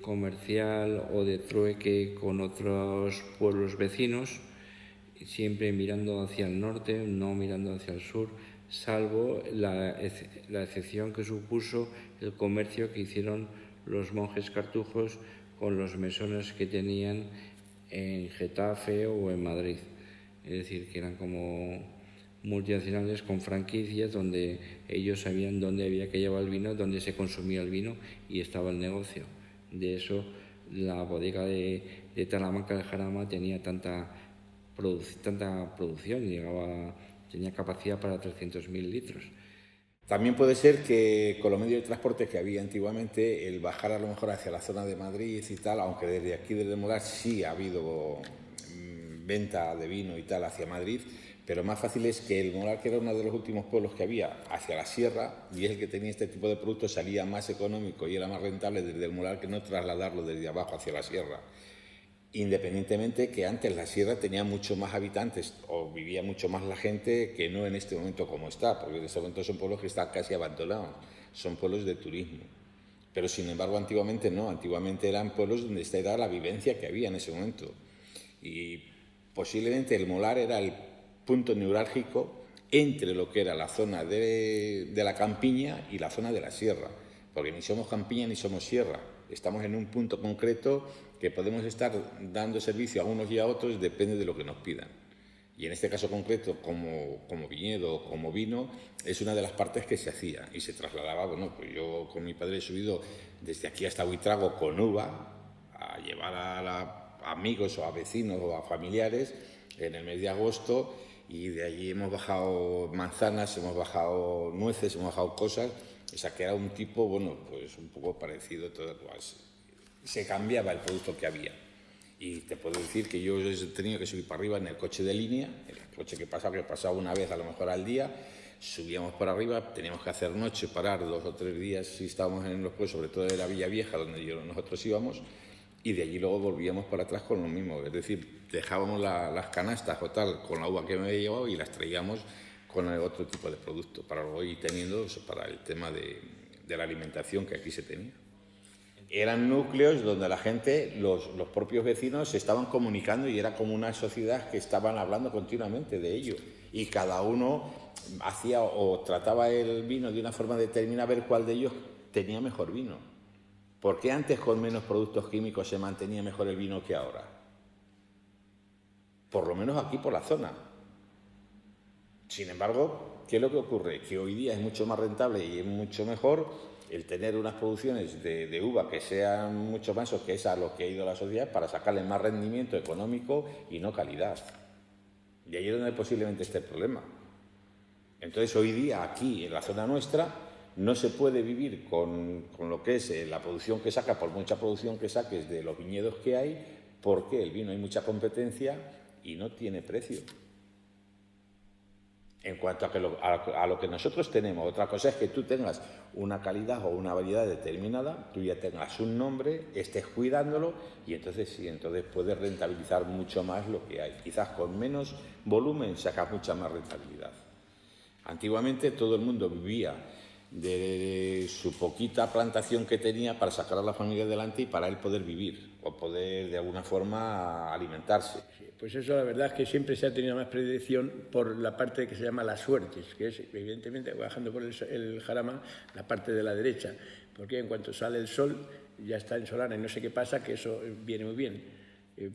comercial o de trueque con otros pueblos vecinos, siempre mirando hacia el norte, no mirando hacia el sur, salvo la excepción que supuso el comercio que hicieron los monjes cartujos con los mesones que tenían en Getafe o en Madrid. Es decir, que eran como multinacionales con franquicias donde ellos sabían dónde había que llevar el vino, dónde se consumía el vino y estaba el negocio. De eso la bodega de Talamanca de Jarama tenía tanta producción, tenía capacidad para 300.000 litros. También puede ser que con los medios de transporte que había antiguamente, el bajar a lo mejor hacia la zona de Madrid y tal, aunque desde aquí, desde Molar, sí ha habido venta de vino y tal hacia Madrid, pero más fácil es que el Molar, que era uno de los últimos pueblos que había hacia la sierra, y es el que tenía este tipo de productos, salía más económico y era más rentable desde el Molar que no trasladarlo desde abajo hacia la sierra. Independientemente que antes la sierra tenía mucho más habitantes o vivía mucho más la gente que no en este momento como está, porque en este momento son pueblos que están casi abandonados, son pueblos de turismo. Pero sin embargo antiguamente no, antiguamente eran pueblos donde esta era la vivencia que había en ese momento. Y posiblemente el Molar era el punto neurálgico entre lo que era la zona de la campiña y la zona de la sierra, porque ni somos campiña ni somos sierra, estamos en un punto concreto que podemos estar dando servicio a unos y a otros, depende de lo que nos pidan. Y en este caso concreto, como viñedo, como vino, es una de las partes que se hacía y se trasladaba. Bueno, pues yo con mi padre he subido desde aquí hasta Buitrago con uva a llevar a amigos o a vecinos o a familiares en el mes de agosto, y de allí hemos bajado manzanas, hemos bajado nueces, hemos bajado cosas. O sea, que era un tipo, bueno, pues un poco parecido todo, pues, se cambiaba el producto que había. Y te puedo decir que yo he tenido que subir para arriba en el coche de línea, el coche que pasaba una vez a lo mejor al día, subíamos para arriba, teníamos que hacer noche, parar 2 o 3 días si estábamos en los pueblos, sobre todo de la Villa Vieja, donde nosotros íbamos, y de allí luego volvíamos para atrás con lo mismo. Es decir, dejábamos las canastas o tal con la uva que me había llevado y las traíamos con el otro tipo de producto, para luego ir teniendo para el tema de la alimentación que aquí se tenía. Eran núcleos donde la gente, los propios vecinos, se estaban comunicando y era como una sociedad que estaban hablando continuamente de ello. Y cada uno hacía o trataba el vino de una forma determinada, a ver cuál de ellos tenía mejor vino. ¿Por qué antes con menos productos químicos se mantenía mejor el vino que ahora? Por lo menos aquí por la zona. Sin embargo, ¿qué es lo que ocurre? Que hoy día es mucho más rentable y es mucho mejor el tener unas producciones de uva que sean mucho más, o que es a lo que ha ido la sociedad, para sacarle más rendimiento económico y no calidad. Y ahí es donde posiblemente esté el problema. Entonces hoy día aquí en la zona nuestra no se puede vivir con lo que es la producción que saca, por mucha producción que saques de los viñedos que hay, porque el vino hay mucha competencia y no tiene precio. En cuanto a lo que nosotros tenemos, otra cosa es que tú tengas una calidad o una variedad determinada, tú ya tengas un nombre, estés cuidándolo, y entonces sí, entonces puedes rentabilizar mucho más lo que hay. Quizás con menos volumen sacas mucha más rentabilidad. Antiguamente todo el mundo vivía de su poquita plantación que tenía para sacar a la familia adelante y para él poder vivir o poder de alguna forma alimentarse. Pues eso, la verdad es que siempre se ha tenido más predicción por la parte que se llama las suertes, que es evidentemente, bajando por el Jarama, la parte de la derecha, porque en cuanto sale el sol ya está ensolada y no sé qué pasa, que eso viene muy bien.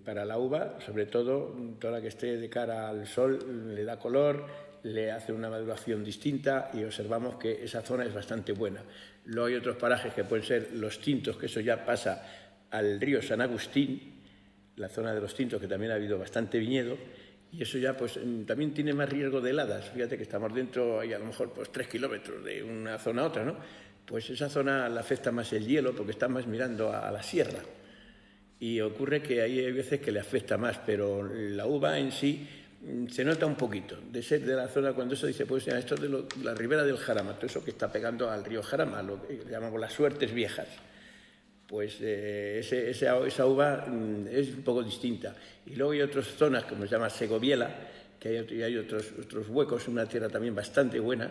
Para la uva, sobre todo, toda la que esté de cara al sol le da color, le hace una maduración distinta y observamos que esa zona es bastante buena. Luego hay otros parajes que pueden ser los tintos, que eso ya pasa al río San Agustín, la zona de los tintos, que también ha habido bastante viñedo, y eso ya pues también tiene más riesgo de heladas. Fíjate que estamos dentro, hay a lo mejor pues 3 kilómetros de una zona a otra, ¿no? pues esa zona le afecta más el hielo porque está más mirando a la sierra. Y ocurre que ahí hay veces que le afecta más, pero la uva en sí se nota un poquito. De ser de la zona, cuando eso dice, pues esto es de la ribera del Jarama, todo eso que está pegando al río Jarama, lo que llamamos las suertes viejas. Pues esa uva es un poco distinta. Y luego hay otras zonas, como se llama Segoviela, que hay otros huecos, una tierra también bastante buena.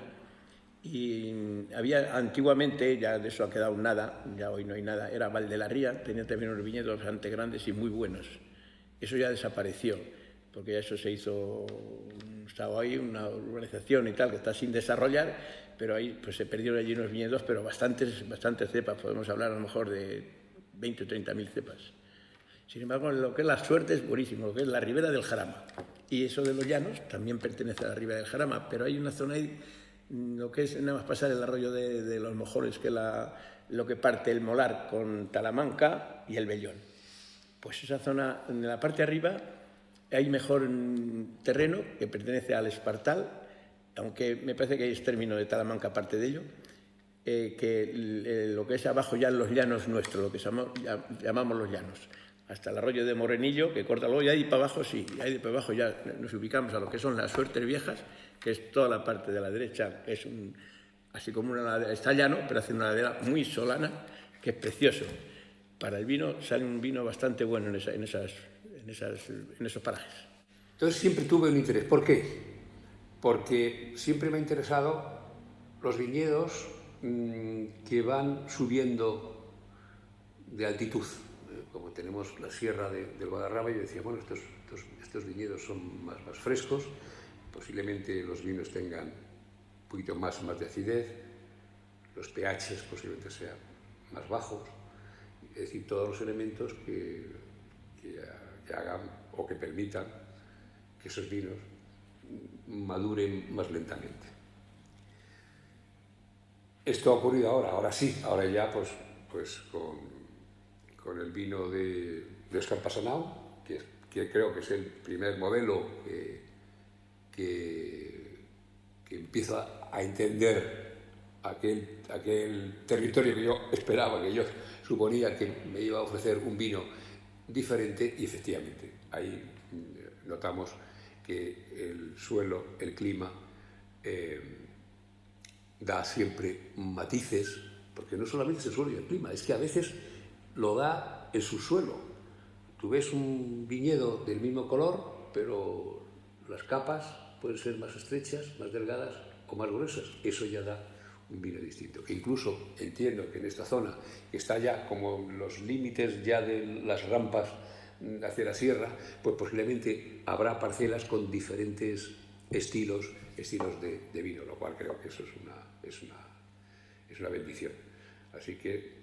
Y había antiguamente, ya de eso ha quedado nada, ya hoy no hay nada, era Valdelarría, tenía también unos viñedos bastante grandes y muy buenos. Eso ya desapareció, porque ya eso se hizo, estaba ahí una urbanización y tal, que está sin desarrollar, pero ahí pues se perdieron allí unos viñedos, pero bastantes cepas, podemos hablar a lo mejor de 20 o 30.000 cepas. Sin embargo, lo que es la suerte es buenísimo, lo que es la ribera del Jarama. Y eso de los llanos también pertenece a la ribera del Jarama, pero hay una zona ahí, lo que es nada más pasar el arroyo de los Mojores, que lo que parte el Molar con Talamanca y el Vellón. Pues esa zona, en la parte de arriba, hay mejor terreno que pertenece al Espartal, aunque me parece que es término de Talamanca parte de ello, que lo que es abajo ya los llanos nuestros, lo que llamamos los llanos, hasta el arroyo de Morenillo, que corta luego, y ahí para abajo sí, y ahí para abajo ya nos ubicamos a lo que son las suertes viejas, que es toda la parte de la derecha, que es así como una ladera, está llano, pero hace una ladera muy solana, que es precioso. Para el vino sale un vino bastante bueno en esos parajes. Entonces siempre tuve un interés. ¿Por qué? Porque siempre me ha interesado los viñedos que van subiendo de altitud. Como tenemos la sierra del Guadarrama, yo decía, bueno, estos viñedos son más frescos, posiblemente los vinos tengan un poquito más de acidez, los pHs posiblemente sean más bajos, es decir, todos los elementos que hagan o que permitan que esos vinos maduren más lentamente. Esto ha ocurrido ahora sí, ahora ya pues con el vino de Óscar Passanau, que creo que es el primer modelo que empieza a entender aquel territorio que yo esperaba, que yo suponía que me iba a ofrecer un vino diferente, y efectivamente ahí notamos que el suelo, el clima, da siempre matices, porque no solamente es el suelo y el clima, es que a veces lo da el subsuelo. Tú ves un viñedo del mismo color, pero las capas pueden ser más estrechas, más delgadas o más gruesas. Eso ya da un vino distinto. Que incluso entiendo que en esta zona, que está ya como los límites ya de las rampas hacia la sierra, pues posiblemente habrá parcelas con diferentes estilos de vino, lo cual creo que eso es una bendición. Así que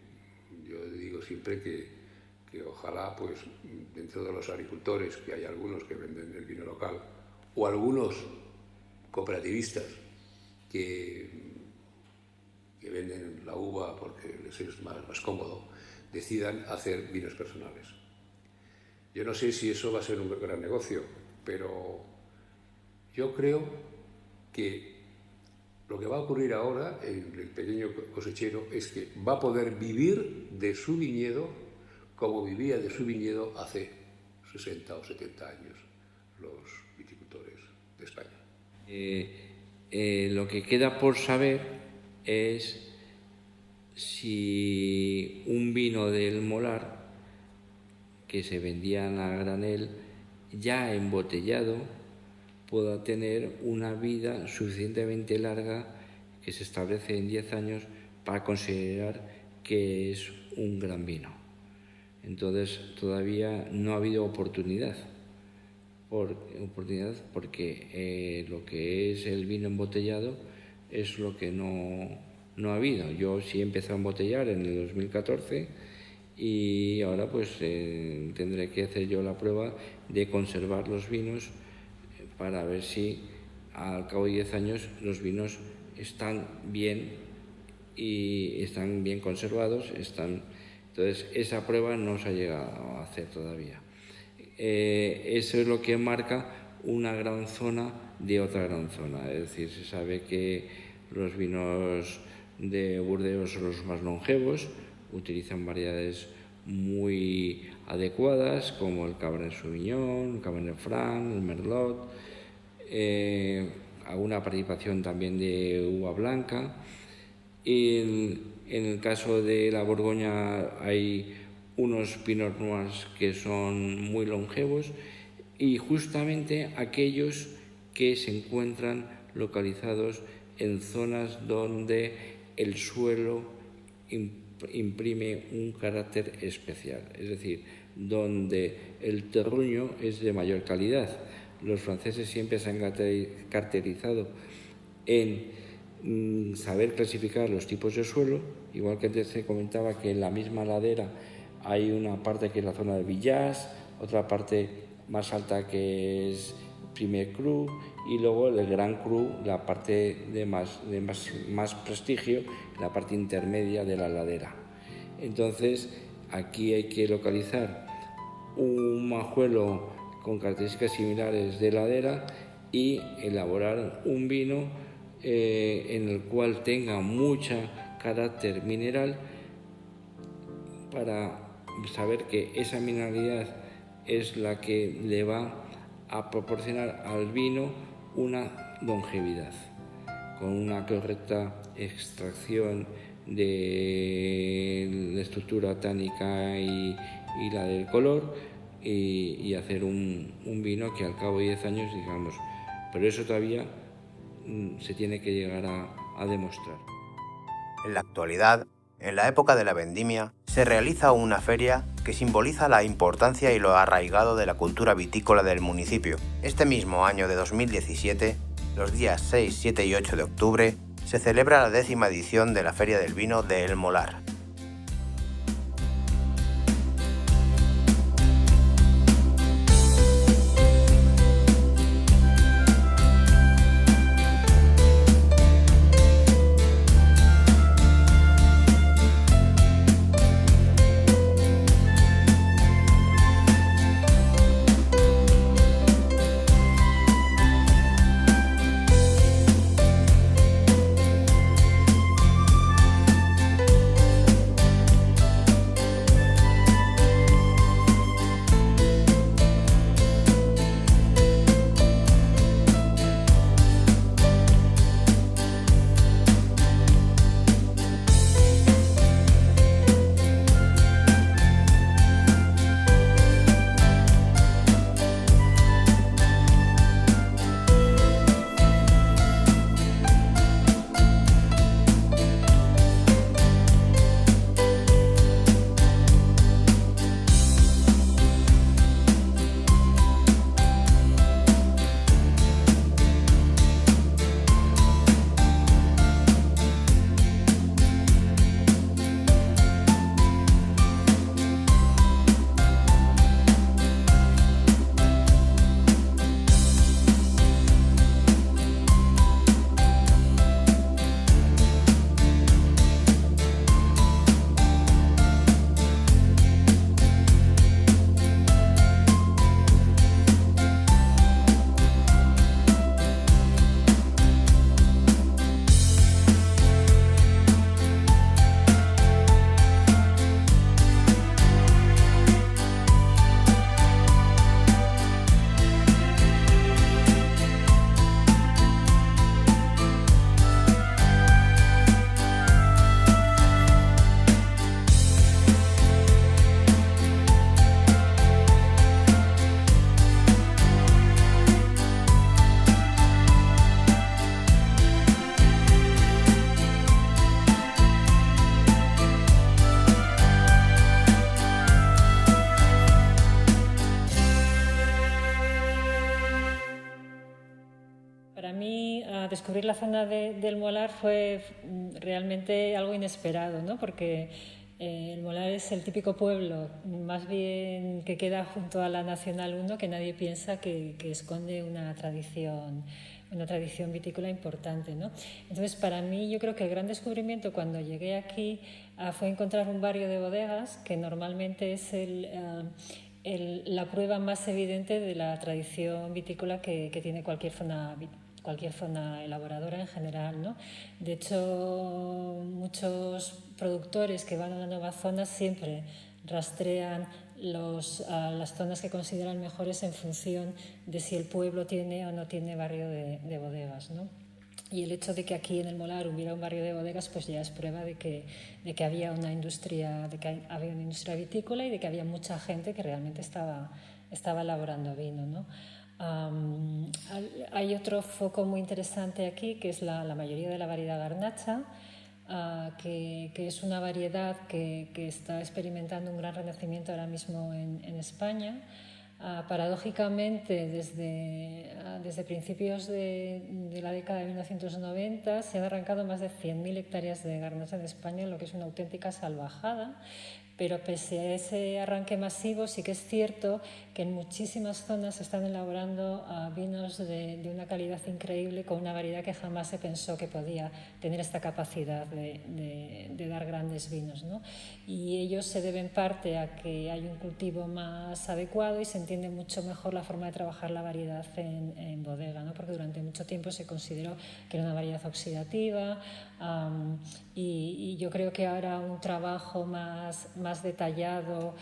yo digo siempre que ojalá, pues, dentro de los agricultores, que hay algunos que venden el vino local, o algunos cooperativistas que venden la uva porque les es más cómodo, decidan hacer vinos personales. Yo no sé si eso va a ser un gran negocio, pero yo creo que lo que va a ocurrir ahora en el pequeño cosechero es que va a poder vivir de su viñedo como vivía de su viñedo hace 60 o 70 años los viticultores de España. Lo que queda por saber es si un vino del Molar que se vendían a granel ya embotellado pueda tener una vida suficientemente larga, que se establece en 10 años, para considerar que es un gran vino. Entonces todavía no ha habido oportunidad porque lo que es el vino embotellado es lo que no ha habido. Yo sí he empezado a embotellar en el 2014 y ahora pues tendré que hacer yo la prueba de conservar los vinos para ver si al cabo de 10 años los vinos están bien y están bien conservados. Entonces esa prueba no se ha llegado a hacer todavía. Eso es lo que marca una gran zona de otra gran zona. Es decir, se sabe que los vinos de Burdeos son los más longevos, utilizan variedades muy adecuadas como el Cabernet Sauvignon, el Cabernet Franc, el Merlot, alguna participación también de uva blanca. En el caso de la Borgoña hay unos Pinot Noirs que son muy longevos y justamente aquellos que se encuentran localizados en zonas donde el suelo imprime un carácter especial, es decir, donde el terruño es de mayor calidad. Los franceses siempre se han caracterizado en saber clasificar los tipos de suelo, igual que antes se comentaba que en la misma ladera hay una parte que es la zona de Village, otra parte más alta que es Premier Cru y luego el Gran Cru, la parte de más prestigio, la parte intermedia de la ladera. Entonces aquí hay que localizar un majuelo con características similares de ladera y elaborar un vino en el cual tenga mucho carácter mineral para saber que esa mineralidad es la que le va a proporcionar al vino una longevidad, con una correcta extracción de la estructura tánica y la del color y hacer un vino que al cabo de 10 años digamos, pero eso todavía se tiene que llegar a demostrar. En la actualidad, en la época de la vendimia, se realiza una feria que simboliza la importancia y lo arraigado de la cultura vitícola del municipio. Este mismo año de 2017, los días 6, 7 y 8 de octubre, se celebra la 10ª edición de la Feria del Vino de El Molar. Para mí, descubrir la zona del Molar fue realmente algo inesperado, ¿no? Porque el Molar es el típico pueblo, más bien que queda junto a la Nacional 1, que nadie piensa que esconde una tradición vitícola importante, ¿no? Entonces, para mí, yo creo que el gran descubrimiento cuando llegué aquí fue encontrar un barrio de bodegas que normalmente es la prueba más evidente de la tradición vitícola que tiene cualquier zona cualquier zona elaboradora en general, ¿no? De hecho, muchos productores que van a una nueva zona siempre rastrean las zonas que consideran mejores en función de si el pueblo tiene o no tiene barrio de bodegas, ¿no? Y el hecho de que aquí en el Molar hubiera un barrio de bodegas, pues ya es prueba de que había una industria, vitícola y de que había mucha gente que realmente estaba elaborando vino, ¿no? Hay otro foco muy interesante aquí, que es la mayoría de la variedad garnacha, que es una variedad que está experimentando un gran renacimiento ahora mismo en España. Paradójicamente, desde principios de la década de 1990 se han arrancado más de 100.000 hectáreas de garnacha en España, lo que es una auténtica salvajada. Pero pese a ese arranque masivo, sí que es cierto que en muchísimas zonas se están elaborando vinos de una calidad increíble, con una variedad que jamás se pensó que podía tener esta capacidad de dar grandes vinos, ¿no? Y ellos se deben en parte a que hay un cultivo más adecuado y se entiende mucho mejor la forma de trabajar la variedad en bodega, ¿no? Porque durante mucho tiempo se consideró que era una variedad oxidativa, y yo creo que ahora un trabajo más detallado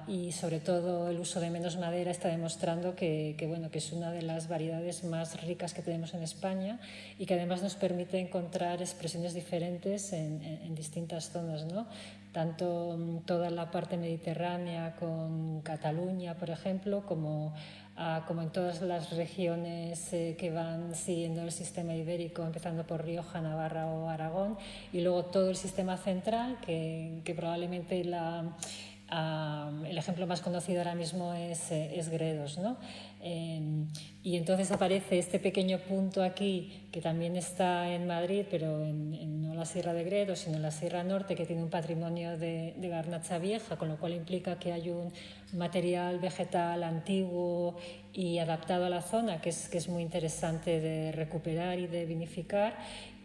y sobre todo el uso de menos madera está demostrando que es una de las variedades más ricas que tenemos en España y que además nos permite encontrar expresiones diferentes en distintas zonas, ¿no? Tanto toda la parte mediterránea con Cataluña, por ejemplo, como en todas las regiones que van siguiendo el sistema ibérico, empezando por Rioja, Navarra o Aragón, y luego todo el sistema central, que probablemente el ejemplo más conocido ahora mismo es Gredos, ¿no? Y entonces aparece este pequeño punto aquí, que también está en Madrid, pero no la Sierra de Gredos, sino en la Sierra Norte, que tiene un patrimonio de garnacha vieja, con lo cual implica que hay un material vegetal antiguo y adaptado a la zona, que es muy interesante de recuperar y de vinificar.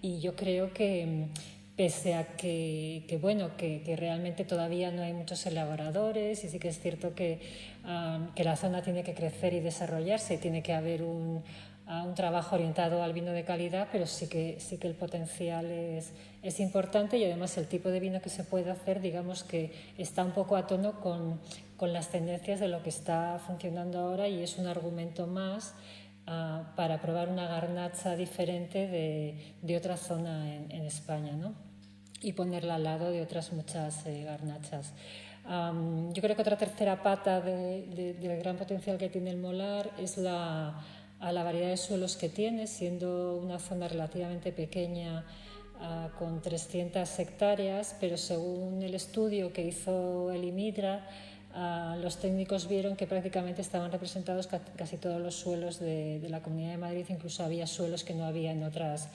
Y yo creo que pese a que realmente todavía no hay muchos elaboradores, y sí que es cierto que la zona tiene que crecer y desarrollarse, tiene que haber un trabajo orientado al vino de calidad, pero sí que el potencial es importante, y además el tipo de vino que se puede hacer, digamos que está un poco a tono con las tendencias de lo que está funcionando ahora, y es un argumento más para probar una garnacha diferente de otra zona en España, ¿no? Y ponerla al lado de otras muchas garnachas. Yo creo que otra tercera pata del gran potencial que tiene el Molar es la variedad de suelos que tiene, siendo una zona relativamente pequeña, con 300 hectáreas, pero según el estudio que hizo el IMIDRA, los técnicos vieron que prácticamente estaban representados casi todos los suelos de la Comunidad de Madrid, incluso había suelos que no había en otras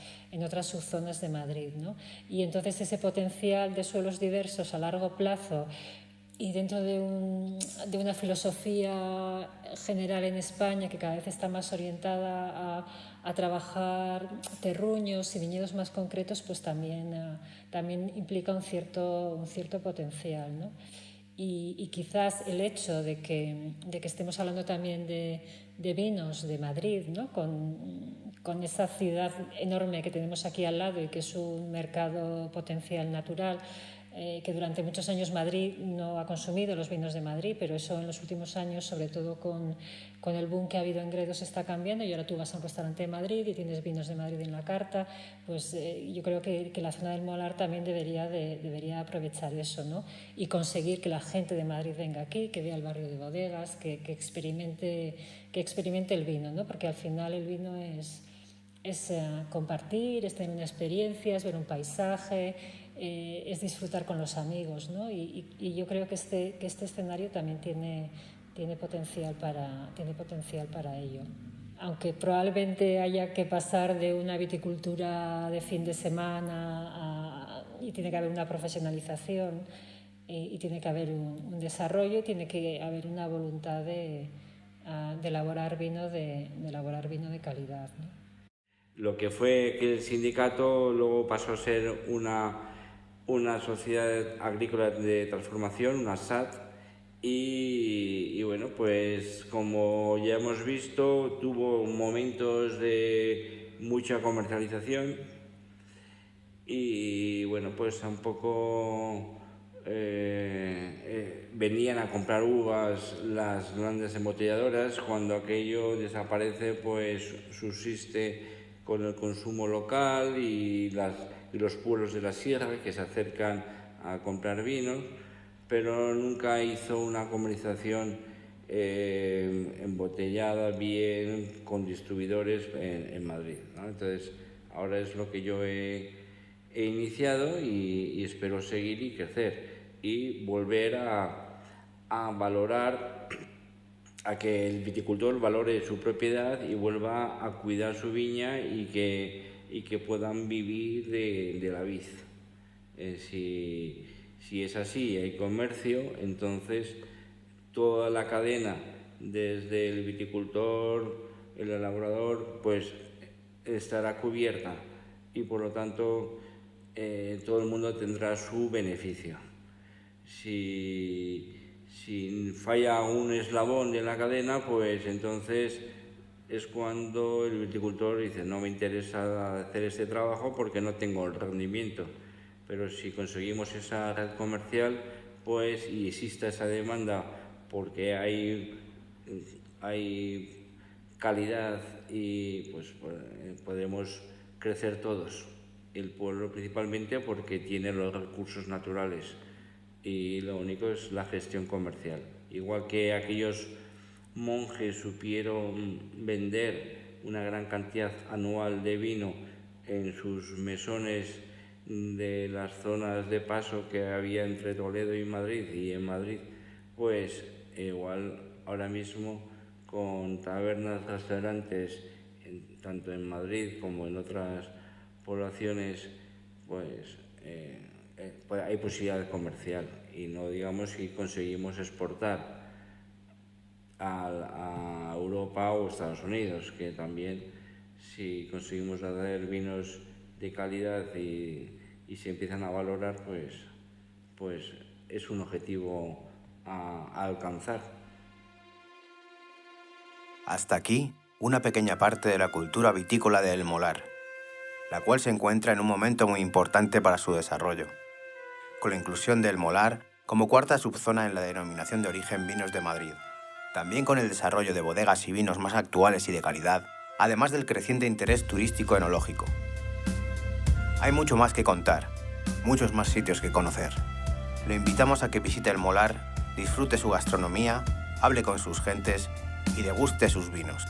subzonas de Madrid, ¿no? Y entonces ese potencial de suelos diversos a largo plazo, y dentro de una filosofía general en España que cada vez está más orientada a trabajar terruños y viñedos más concretos, pues también implica un cierto potencial, ¿no? Y quizás el hecho de que estemos hablando también de vinos de Madrid, ¿no? Con esa ciudad enorme que tenemos aquí al lado y que es un mercado potencial natural, que durante muchos años Madrid no ha consumido los vinos de Madrid, pero eso en los últimos años, sobre todo con el boom que ha habido en Gredos, está cambiando, y ahora tú vas a un restaurante de Madrid y tienes vinos de Madrid en la carta. Pues yo creo que la zona del Molar también debería aprovechar eso, ¿no? Y conseguir que la gente de Madrid venga aquí, que vea el barrio de bodegas, que experimente el vino, ¿no? Porque al final el vino es compartir, es tener una experiencia, es ver un paisaje, es disfrutar con los amigos, ¿no? Y yo creo que este escenario también tiene potencial para ello. Aunque probablemente haya que pasar de una viticultura de fin de semana y tiene que haber una profesionalización, y tiene que haber un desarrollo, y tiene que haber una voluntad de elaborar vino de calidad, ¿no? Lo que fue que el sindicato luego pasó a ser una sociedad agrícola de transformación, una SAT, Y bueno, pues como ya hemos visto, tuvo momentos de mucha comercialización y bueno, pues tampoco venían a comprar uvas las grandes embotelladoras. Cuando aquello desaparece, pues subsiste con el consumo local y los pueblos de la sierra que se acercan a comprar vinos, pero nunca hizo una comercialización embotellada bien con distribuidores en Madrid, ¿no? Entonces, ahora es lo que yo he iniciado y espero seguir y crecer y volver a valorar, a que el viticultor valore su propiedad y vuelva a cuidar su viña y que puedan vivir de la vid. Si es así, hay comercio, entonces toda la cadena, desde el viticultor, el elaborador, pues estará cubierta y por lo tanto todo el mundo tendrá su beneficio. Si falla un eslabón de la cadena, pues entonces es cuando el viticultor dice: no me interesa hacer este trabajo porque no tengo el rendimiento. Pero si conseguimos esa red comercial, pues, y exista esa demanda porque hay calidad y pues podemos crecer todos. El pueblo principalmente porque tiene los recursos naturales y lo único es la gestión comercial. Igual que aquellos monjes supieron vender una gran cantidad anual de vino en sus mesones de las zonas de paso que había entre Toledo y Madrid, y en Madrid, pues igual ahora mismo con tabernas, restaurantes, tanto en Madrid como en otras poblaciones, pues hay posibilidad comercial, y no digamos si conseguimos exportar a Europa o Estados Unidos, que también si conseguimos hacer vinos de calidad y se empiezan a valorar, pues es un objetivo a alcanzar. Hasta aquí una pequeña parte de la cultura vitícola de El Molar, la cual se encuentra en un momento muy importante para su desarrollo, con la inclusión de El Molar como cuarta subzona en la denominación de origen Vinos de Madrid, también con el desarrollo de bodegas y vinos más actuales y de calidad, además del creciente interés turístico enológico. Hay mucho más que contar, muchos más sitios que conocer. Lo invitamos a que visite El Molar, disfrute su gastronomía, hable con sus gentes y deguste sus vinos.